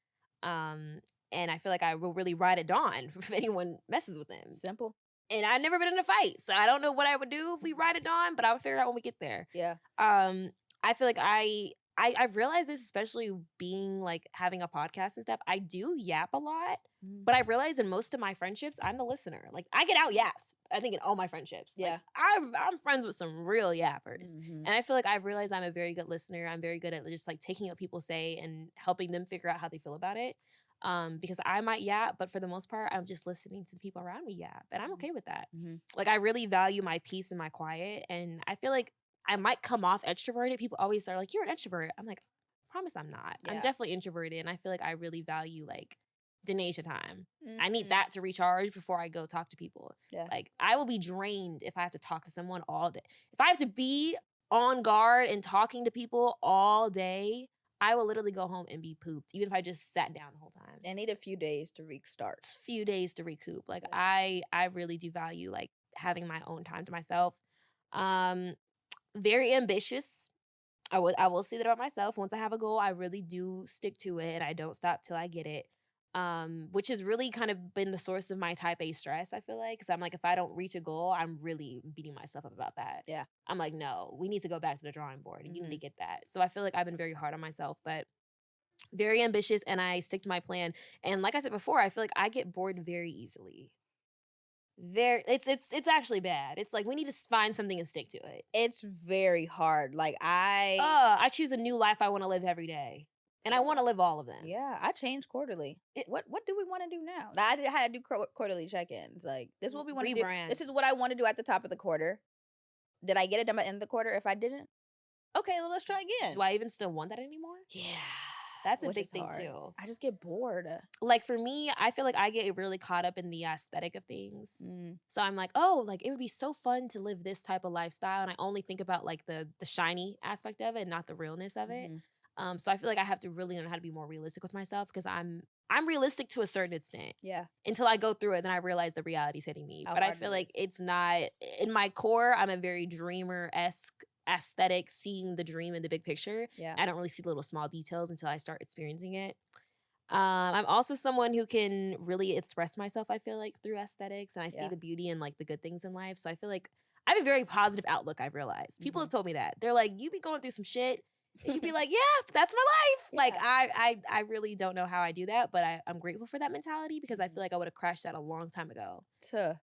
And I feel like I will really ride at dawn if anyone messes with them. Simple. And I've never been in a fight, so I don't know what I would do if we ride at dawn, but I would figure it out when we get there. Yeah. I feel like I've realized this, especially being like having a podcast and stuff. I do yap a lot, but I realize in most of my friendships, I'm the listener. Like I get out yaps. I think in all my friendships. Yeah. Like, I'm friends with some real yappers, and I feel like I've realized I'm a very good listener. I'm very good at just like taking what people say and helping them figure out how they feel about it. Because I might yap, but for the most part, I'm just listening to the people around me yap, and I'm okay with that. Like I really value my peace and my quiet, and I feel like I might come off extroverted. People always are like, "You're an extrovert." I'm like, I promise I'm not. Yeah. I'm definitely introverted, and I feel like I really value like Denasia time. I need that to recharge before I go talk to people. Yeah. Like I will be drained if I have to talk to someone all day. If I have to be on guard and talking to people all day, I will literally go home and be pooped, even if I just sat down the whole time. I need a few days to restart. It's a few days to recoup. Like Yeah. I really do value like having my own time to myself. Very ambitious. I will say that about myself. Once I have a goal, I really do stick to it and I don't stop till I get it. Which has really kind of been the source of my type A stress, I feel like. Because I'm like, if I don't reach a goal, I'm really beating myself up about that. Yeah. I'm like, no, we need to go back to the drawing board and you need to get that. So I feel like I've been very hard on myself, but very ambitious and I stick to my plan. And like I said before, I feel like I get bored very easily. It's actually bad. It's like we need to find something and stick to it. It's very hard. Like I choose a new life I want to live every day. And I want to live all of them. Yeah, I change quarterly. What do we want to do now? I had to do quarterly check-ins. Like this is what we want to do. This is what I want to do at the top of the quarter. Did I get it done by the end of the quarter? If I didn't, okay, well, let's try again. Do I even still want that anymore? Yeah. That's a big thing too. I just get bored. Like for me, I feel like I get really caught up in the aesthetic of things. So I'm like, oh, like it would be so fun to live this type of lifestyle. And I only think about like the shiny aspect of it and not the realness of it. So I feel like I have to really learn how to be more realistic with myself because I'm realistic to a certain extent. Yeah. Until I go through it, then I realize the reality's hitting me. But I feel like it's not in my core. I'm a very dreamer-esque aesthetic, seeing the dream in the big picture. Yeah. I don't really see the little small details until I start experiencing it. I'm also someone who can really express myself, I feel like, through aesthetics, and I see the beauty and like the good things in life. So I feel like I have a very positive outlook, I've realized. People have told me that. They're like, you be going through some shit. And you'd be like, yeah, that's my life. Yeah. Like I really don't know how I do that, but I'm grateful for that mentality because I feel like I would have crashed that a long time ago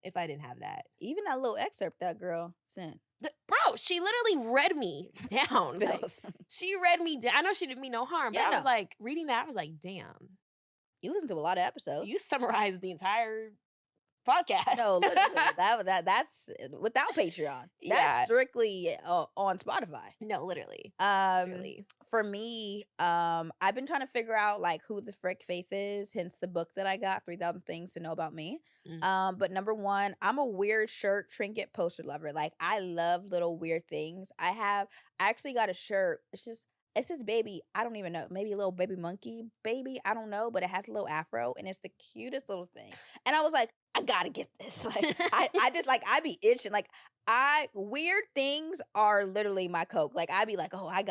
if I didn't have that. Even that little excerpt that girl sent. Bro, she literally read me down. Like, she read me down. I know she didn't mean no harm, but I was like, reading that, I was like, damn. You listen to a lot of episodes. You summarized the entire podcast. No, literally. That's without Patreon. That's strictly on Spotify. No, literally. Really. For me, I've been trying to figure out like who the frick Faith is, hence the book that I got, 3,000 Things to Know About Me. But number one, I'm a weird shirt trinket poster lover. Like I love little weird things. I actually got a shirt. It's this baby, I don't even know, maybe a little baby monkey baby, I don't know, but it has a little afro and it's the cutest little thing. And I was like, I gotta get this. Like I just like I be itching. Like weird things are literally my coke. Like I be like, oh, I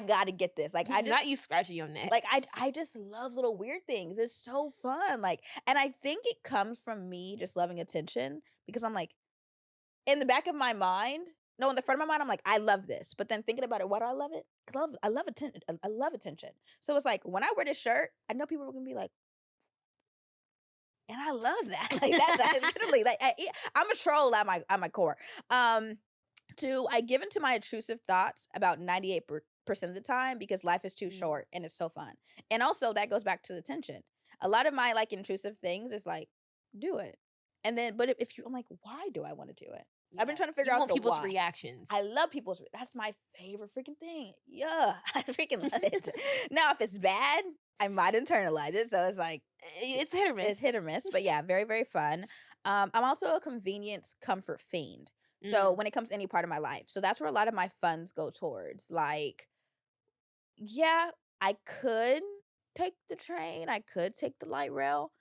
gotta get this. Like not you scratching your neck. Like I just love little weird things. It's so fun. Like, and I think it comes from me just loving attention because I'm like, in the back of my mind, no, in the front of my mind, I'm like, I love this. But then thinking about it, why do I love it? Because I love attention. I love attention. So it's like when I wear this shirt, I know people are gonna be like, and I love that. Like that literally, like I'm a troll at my core. Two, I give into my intrusive thoughts about 98% of the time because life is too Mm. short and it's so fun. And also that goes back to the tension. A lot of my like intrusive things is like, do it. And then, but if you, I'm like, why do I want to do it? I've been Yeah. trying to figure You out want the people's why. reactions. I love people's, that's my favorite freaking thing. Yeah, I freaking love it. Now, if it's bad, I might internalize it. So it's like, It's hit or miss. it's hit or miss, but yeah, very, very fun. I'm also a convenience comfort fiend. So when it comes to any part of my life, so that's where a lot of my funds go towards. Like, yeah, I could take the train, I could take the light rail,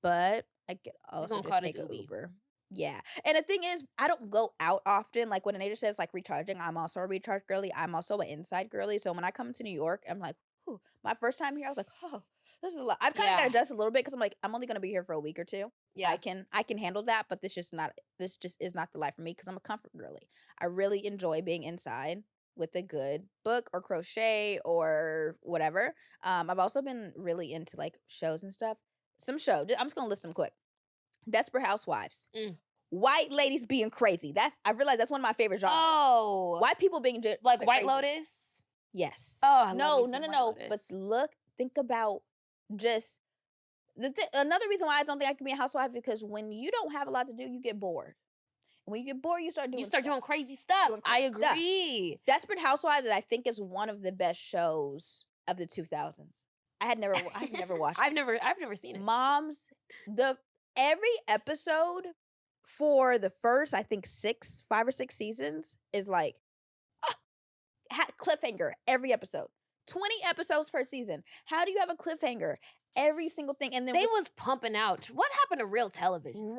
but I could also gonna just call this take an Ubi. Uber. Yeah. And the thing is, I don't go out often. Like when Anita says like recharging, I'm also a recharge girly. I'm also an inside girly. So when I come to New York, I'm like, whew. My first time here, I was like, oh, this is a lot. I've kind of got to adjust a little bit because I'm like, I'm only gonna be here for a week or two. Yeah. I can handle that, but this just is not the life for me because I'm a comfort girly. I really enjoy being inside with a good book or crochet or whatever. I've also been really into like shows and stuff. Some show. I'm just gonna list them quick. Desperate Housewives. White ladies being crazy. I realize that's one of my favorite genres. Oh. White people being like White crazy. Lotus? Yes. Oh, I no. love me some White Lotus. But think about just another reason why I don't think I can be a housewife because when you don't have a lot to do, you get bored. When you get bored, you start doing crazy stuff. I agree. Desperate Housewives, I think, is one of the best shows of the 2000s. I've never watched. I've never seen it. Moms, every episode for the first, I think 5 or 6 seasons is like cliffhanger every episode. 20 episodes per season. How do you have a cliffhanger? Every single thing, and then they was pumping out. What happened to real television?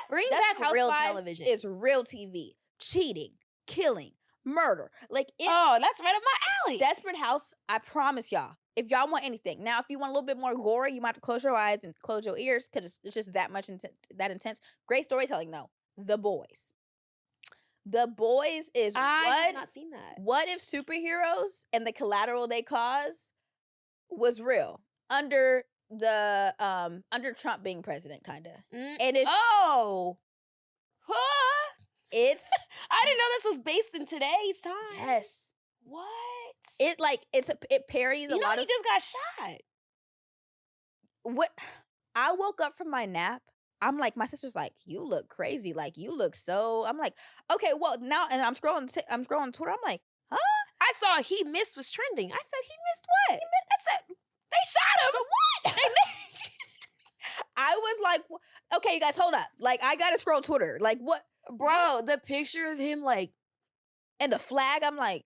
Bring back real television is real TV. Cheating, killing, murder. Like that's right up my alley. Desperate House. I promise y'all. If y'all want anything, now if you want a little bit more gory, you might have to close your eyes and close your ears because it's just that much that intense. Great storytelling though. The Boys. The Boys is I have not seen that. What if superheroes and the collateral they cause was real under Trump being president, kind of. And it's it's I didn't know this was based in today's time. Yes. What? It parodies a lot he of. Just got shot. What? I woke up from my nap. I'm like, my sister's like, you look crazy. Like you look so. I'm like, okay, well now, and I'm scrolling Twitter. I'm like, huh? I saw He Missed was trending. I said, he missed what? I said, they shot him. What? I was like, okay, you guys, hold up. Like, I gotta scroll Twitter. Like, what? Bro, the picture of him, like, and the flag, I'm like,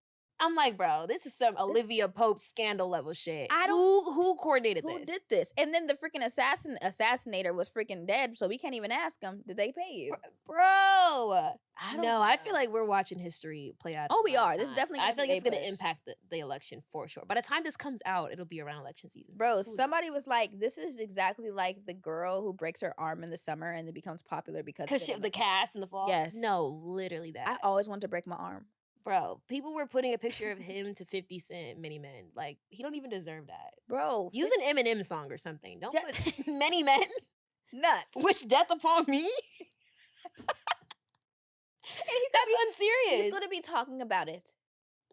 bro, this is some Olivia Pope scandal level shit. Who coordinated this? Who did this? And then the freaking assassinator was freaking dead, so we can't even ask him, did they pay you? Bro. I don't know. I feel like we're watching history play out. Oh, we are. This is definitely I feel like it's going to impact the election for sure. By the time this comes out, it'll be around election season. Bro, somebody was like, this is exactly like the girl who breaks her arm in the summer and then becomes popular because of the cast in the fall? Yes. No, literally that. I always wanted to break my arm. Bro, people were putting a picture of him to 50 Cent, Many Men. Like, he don't even deserve that. Bro. Use an Eminem song or something. Don't put Many Men. Nuts. Wish death upon me. That's unserious. He's going to be talking about it.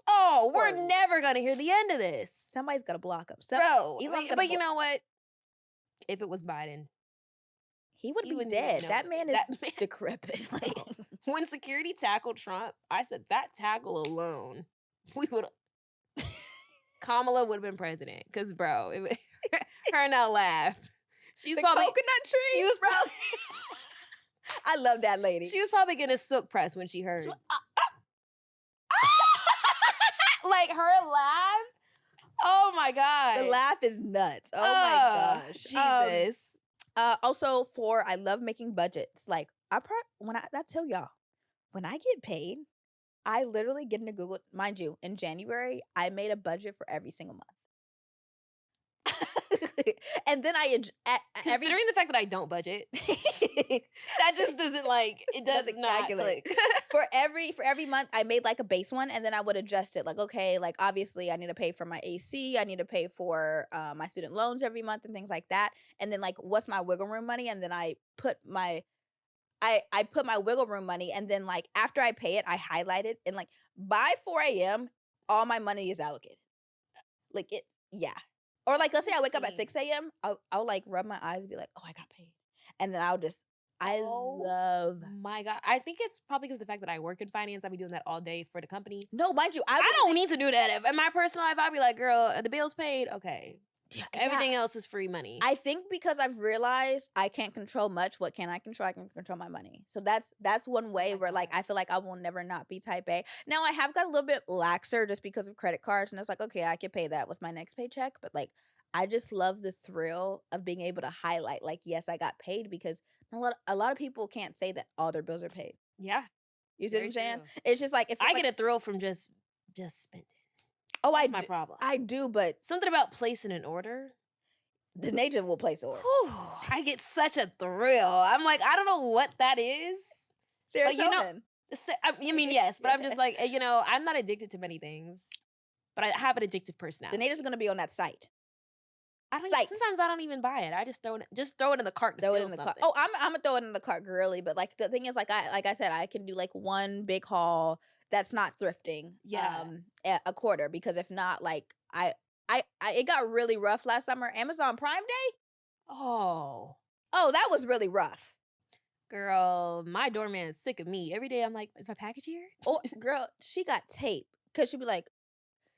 Oh, we're never going to hear the end of this. Somebody's got to block him. Bro, but you know what? If it was Biden, he would be dead. That man is decrepit. Like, when security tackled Trump, I said that tackle alone, Kamala would have been president. Because, bro, her and that laugh. She's the probably coconut tree. She was probably. I love that lady. She was probably getting a silk press when she heard. Like her laugh. Oh my god. The laugh is nuts. Oh my gosh. Jesus. Also I love making budgets. Like I tell y'all, when I get paid, I literally get into Google. Mind you, in January, I made a budget for every single month. And then considering the fact that I don't budget, that just doesn't it does not click. for every month I made like a base one, and then I would adjust it. Like, okay, like obviously I need to pay for my AC, I need to pay for my student loans every month and things like that. And then like, what's my wiggle room money? And then I put my wiggle room money, and then like after I pay it, I highlight it, and like by 4 a.m. all my money is allocated. Like it, yeah. Or like, let's say I wake up at 6 a.m. I'll like rub my eyes and be like, oh, I got paid. And then I love. My God. I think it's probably because the fact that I work in finance, I'll be doing that all day for the company. No, mind you, I don't need to do that. If in my personal life, I'll be like, girl, the bill's paid. Okay. Everything else is free money. I think because I've realized I can't control much. What can I control? I can control my money. So that's one way where like I feel like I will never not be type A. Now I have got a little bit laxer just because of credit cards, and it's like, okay, I can pay that with my next paycheck. But like I just love the thrill of being able to highlight, like, yes, I got paid, because a lot of people can't say that all their bills are paid. Yeah. You see what I'm saying? It's just like if I get a thrill from just spending. Oh, That's my problem. I do, but something about placing an order. The nature will place order. I get such a thrill. I'm like, I don't know what that is. Serotonin. But you know, I mean, yes, but I'm just like, you know, I'm not addicted to many things, but I have an addictive personality. The nature's going to be on that site. Sometimes I don't even buy it. I just throw it in the cart. Throw it in the cart. Oh, I'm gonna throw it in the cart, girly. But like the thing is, like I said, I can do like one big haul that's not thrifting. Yeah. A quarter, because if not, like it got really rough last summer. Amazon Prime Day. Oh, that was really rough. Girl, my doorman's sick of me. Every day I'm like, is my package here? Oh, girl, she got tape, because she'll be like,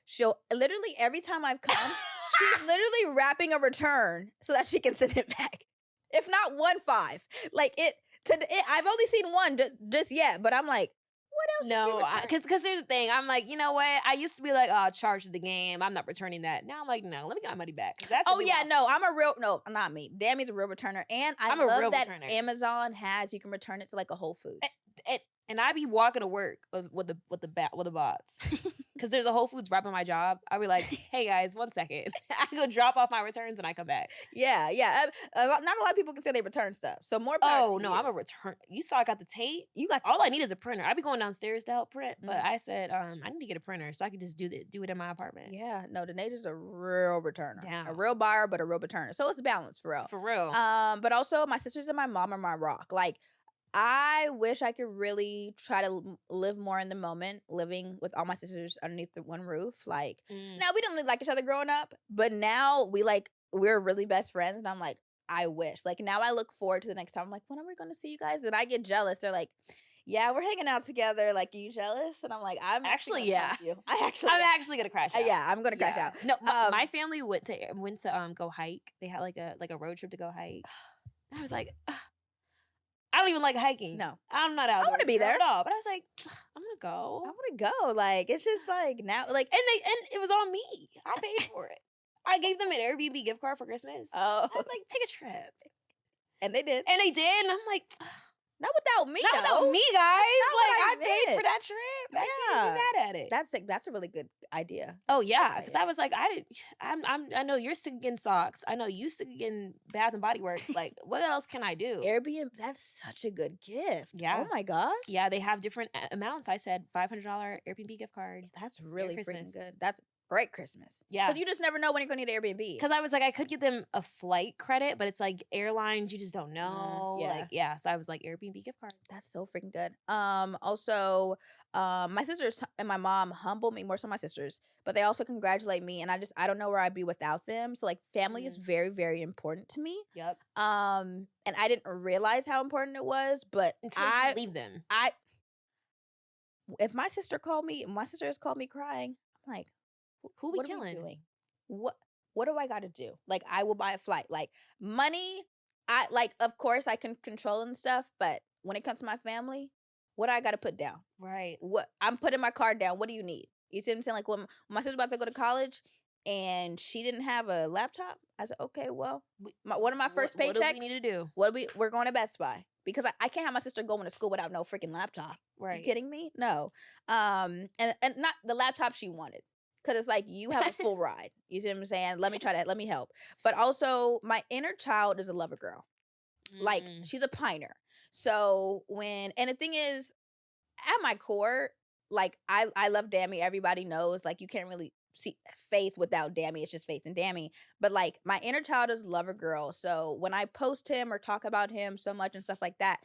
she'll literally every time I've come. She's literally wrapping a return so that she can send it back. If not 1.5. Like I've only seen one just yet, but I'm like, what else? No, because here's the thing. I'm like, you know what? I used to be like, oh, charge to the game. I'm not returning that. Now I'm like, no, let me get my money back. That's not me. Dammy's a real returner, and I love that returner. Amazon has, you can return it to like a Whole Foods. And I be walking to work with the bots. Because there's a Whole Foods right by my job. I'll be like, hey guys, 1 second. I go drop off my returns and I come back. Yeah. Not a lot of people can say they return stuff. So more power to you. I'm a return. You saw I got the tape. All I need is a printer. I be going downstairs to help print, but I said I need to get a printer so I can just do it in my apartment. Yeah. No, the Nature's a real returner. Damn. A real buyer, but a real returner. So it's a balance for real. For real. But also my sisters and my mom are my rock. Like, I wish I could really try to live more in the moment, living with all my sisters underneath the one roof. Like, now we didn't really like each other growing up, but now we're really best friends. And I'm like, I wish. Like, now I look forward to the next time. I'm like, when are we going to see you guys? Then I get jealous. They're like, yeah, we're hanging out together. Like, are you jealous? And I'm like, I'm actually actually gonna crash out. Yeah, I'm gonna crash out. No, my family went to go hike. They had like a road trip to go hike. And I was like, I don't even like hiking. No. I'm not outdoors. I want to be there at all. But I was like, I'm gonna go. I want to go. Like, it's just like now, like, and it was on me. I paid for it. I gave them an Airbnb gift card for Christmas. Oh, I was like, take a trip. And they did. And I'm like, not without me. Not without me, guys. Like, I paid for that trip. I can't be mad at it. That's a really good idea. Oh yeah, because I was like, I know you're sick of getting socks. I know you sick of getting Bath and Body Works. Like, what else can I do? Airbnb. That's such a good gift. Yeah. Oh my gosh. Yeah, they have different amounts. I said $500 Airbnb gift card. That's really freaking good. That's great Christmas. Yeah. Because you just never know when you're going to need an Airbnb. Because I was like, I could get them a flight credit, but it's like airlines, you just don't know. So I was like, Airbnb gift card. That's so freaking good. Also, my sisters and my mom humble me, more so my sisters, but they also congratulate me, and I don't know where I'd be without them. So like, family is very, very important to me. Yep. And I didn't realize how important it was, but until you leave them. If my sisters called me crying, I'm like, who we killing? Doing? What do I got to do? Like, I will buy a flight. Like, money, of course I can control and stuff, but when it comes to my family, what do I got to put down? Right. What I'm putting my card down. What do you need? You see what I'm saying? Like, when my sister's about to go to college and she didn't have a laptop, I said, okay, well, one of my first paychecks. What do we need to do? We're going to Best Buy, because I can't have my sister going to school without no freaking laptop. Right. You kidding me? No. And not the laptop she wanted. Because it's like, you have a full ride. You see what I'm saying? Let me try that. Let me help. But also, my inner child is a lover girl. Like, she's a piner. So and the thing is, at my core, like, I love Dammy. Everybody knows, like, you can't really see Faith without Dammy. It's just Faith and Dammy. But like, my inner child is lover girl. So when I post him or talk about him so much and stuff like that,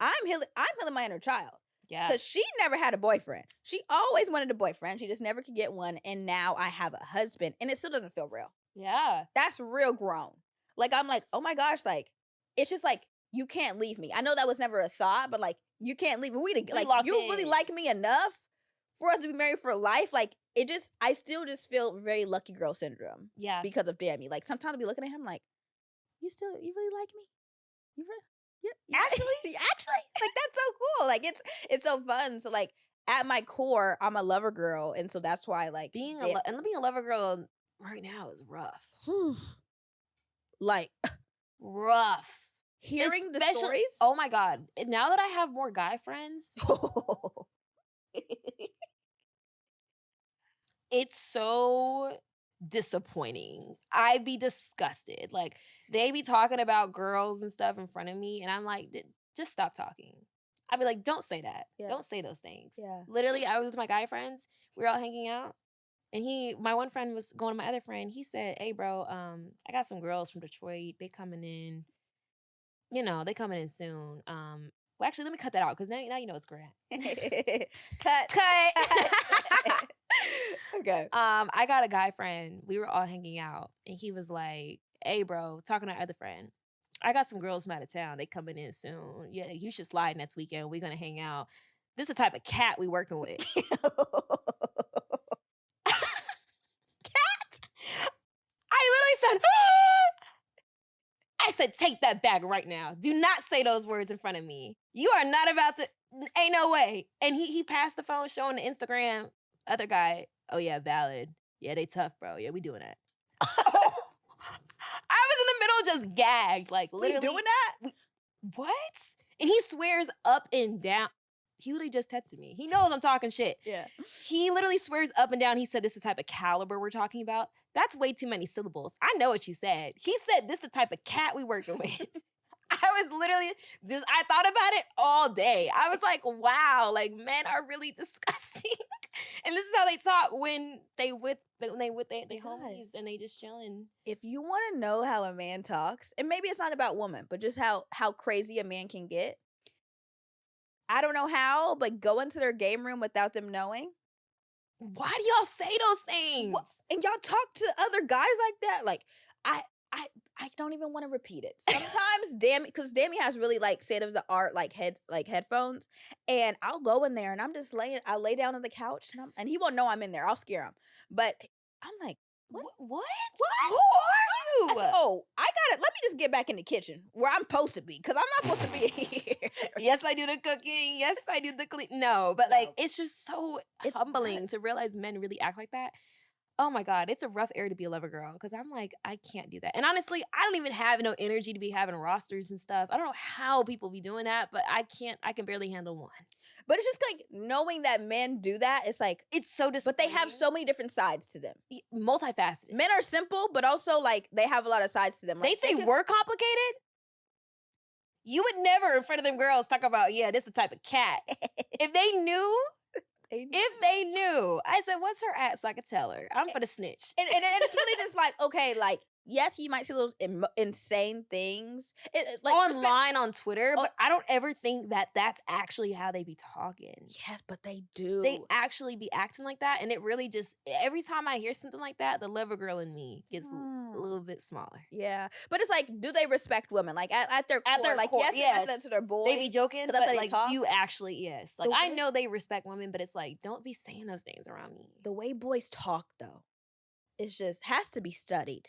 I'm healing my inner child. Yeah. Because she never had a boyfriend. She always wanted a boyfriend. She just never could get one. And now I have a husband. And it still doesn't feel real. Yeah. That's real grown. Like, I'm like, oh my gosh, like, it's just like, you can't leave me. I know that was never a thought, but like, you can't leave me. Like, locked you really in. like me enough for us to be married for life. Like, I still just feel very lucky girl syndrome Yeah. because of Dammy. Like, sometimes I'll be looking at him like, you really like me? You really? Actually, like, that's so cool. Like, it's so fun. So like, at my core, I'm a lover girl, and so that's why like being a lover girl right now is rough. like Rough. hearing the Especially- stories. Oh my God. Now that I have more guy friends, it's so disappointing. I'd be disgusted. Like, they be talking about girls and stuff in front of me, and I'm like, just stop talking. I'd be like, don't say that. Yeah. Don't say those things. Yeah. Literally, I was with my guy friends. We were all hanging out. And my one friend was going to my other friend. He said, hey, bro, I got some girls from Detroit. They coming in. You know, they coming in soon. Well, actually, let me cut that out because now you know it's Grant. Cut. Okay. I got a guy friend. We were all hanging out, and he was like, hey, bro, talking to our other friend. I got some girls from out of town. They coming in soon. Yeah, you should slide next weekend. We're going to hang out. This is the type of cat we working with. I said, take that back right now. Do not say those words in front of me. You are not about to, ain't no way. And he passed the phone showing the Instagram. Other guy, oh yeah, valid. Yeah, they tough, bro. Yeah, we doing that. I was in the middle just gagged. Like, literally. We doing that? What? And he swears up and down. He literally just texted me. He knows I'm talking shit. Yeah. He literally swears up and down. He said, this is the type of caliber we're talking about. That's way too many syllables. I know what you said. He said, this is the type of cat we working with. I was literally I thought about it all day. I was like, wow, like, men are really disgusting. And this is how they talk when they with their homies and they just chilling. If you want to know how a man talks, and maybe it's not about women, but just how crazy a man can get, I don't know how, but go into their game room without them knowing. Why do y'all say those things? What? And y'all talk to other guys like that? Like, I don't even want to repeat it. Sometimes, because Dammy has really like state of the art like headphones, and I'll go in there and I'm just I'll lay down on the couch and he won't know I'm in there. I'll scare him, but I'm like, what? Who are you? I said, I got it. Let me just get back in the kitchen where I'm supposed to be, because I'm not supposed to be here. Yes, I do the cooking. Yes, I do the clean. No, but like, it's just so humbling to realize men really act like that. Oh my God, it's a rough area to be a lover girl, because I'm like, I can't do that. And honestly, I don't even have no energy to be having rosters and stuff. I don't know how people be doing that, but I can barely handle one. But it's just like knowing that men do that. It's like, it's so disappointing. But they have so many different sides to them. Multifaceted. Men are simple, but also like they have a lot of sides to them. Like, they say we're complicated. You would never in front of them girls talk about, yeah, this the type of cat. If they knew. If they knew. I said, what's her at so I could tell her? I'm for the snitch. And it's really just like, okay, like, yes, he might see those insane things. Like online on Twitter, but I don't ever think that that's actually how they be talking. Yes, but they do. They actually be acting like that, and it really just, every time I hear something like that, the lover girl in me gets a little bit smaller. Yeah, but it's like, do they respect women? Like, at their core, like, core, yes, that to their boys. They be joking, but like, do you actually, yes. Like, I know they respect women, but it's like, don't be saying those things around me. The way boys talk, though, it's just, has to be studied.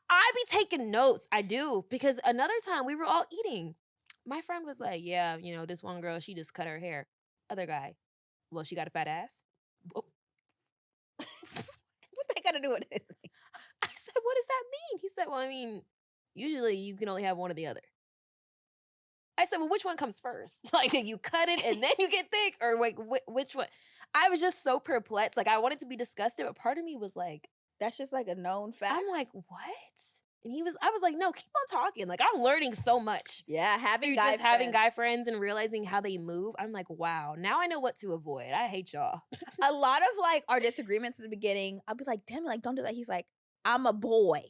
I be taking notes. I do. Because another time we were all eating. My friend was like, yeah, you know, this one girl, she just cut her hair. Other guy, well, she got a fat ass. What's that got to do with it? I said, what does that mean? He said, well, I mean, usually you can only have one or the other. I said, well, which one comes first? Like, you cut it and then you get thick? Or like, which one? I was just so perplexed. Like, I wanted to be disgusted, but part of me was like, that's just like a known fact. I'm like, what? And I was like, no, keep on talking. Like, I'm learning so much. Yeah, having guy friends and realizing how they move. I'm like, wow, now I know what to avoid. I hate y'all. A lot of like our disagreements at the beginning, I'll be like, damn, like, don't do that. He's like, I'm a boy.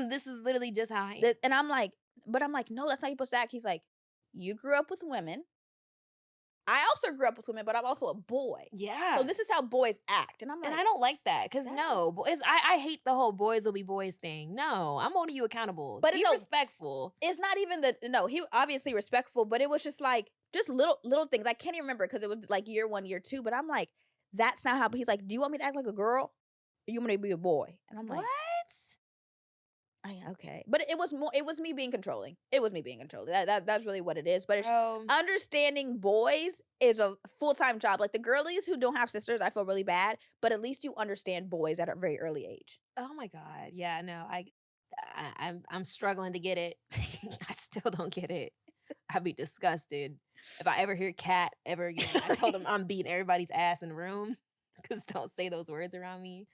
This is literally just how I am. And I'm like, no, that's not how you're supposed to act. He's like, you grew up with women. I also grew up with women, but I'm also a boy. Yeah. So this is how boys act. And I'm like, and I don't like that because that- no, boys. I hate the whole boys will be boys thing. No, I'm holding you accountable. But Be no- respectful. it's not even he obviously respectful, but it was just like just little things. I can't even remember because it was like year 1, year 2. But I'm like, that's not how. But he's like, do you want me to act like a girl? Or you want me to be a boy? And I'm What? like, okay. But it was more. It was me being controlling. It was me being controlling. That's really what it is. But it's, Bro, understanding boys is a full-time job. Like the girlies who don't have sisters, I feel really bad. But at least you understand boys at a very early age. oh my god, yeah, no, I'm struggling to get it. I still don't get it. I'd be disgusted if I ever hear cat ever again. I told him I'm beating everybody's ass in the room because don't say those words around me.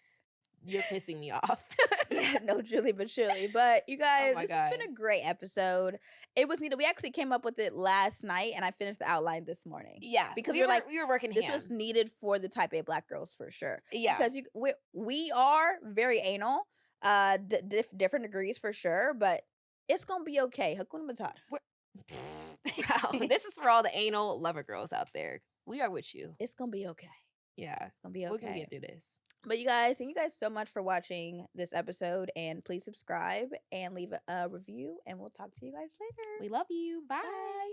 You're pissing me off. Yeah, no, truly but surely. But you guys, my this has been God. a great episode. It was needed. We actually came up with it last night, and I finished the outline this morning. Yeah, Because we we're were like, we were working This ham. was needed for the Type A Black girls for sure. Yeah. Because we are very anal, different degrees for sure, but it's gonna be okay. Hakuna Matata. Wow, this is for all the anal lover girls out there. We are with you. It's gonna be okay. Yeah, It's gonna be we can okay. get through this. But you guys, thank you guys so much for watching this episode, and please subscribe and leave a review, and we'll talk to you guys later. We love you. Bye. Bye.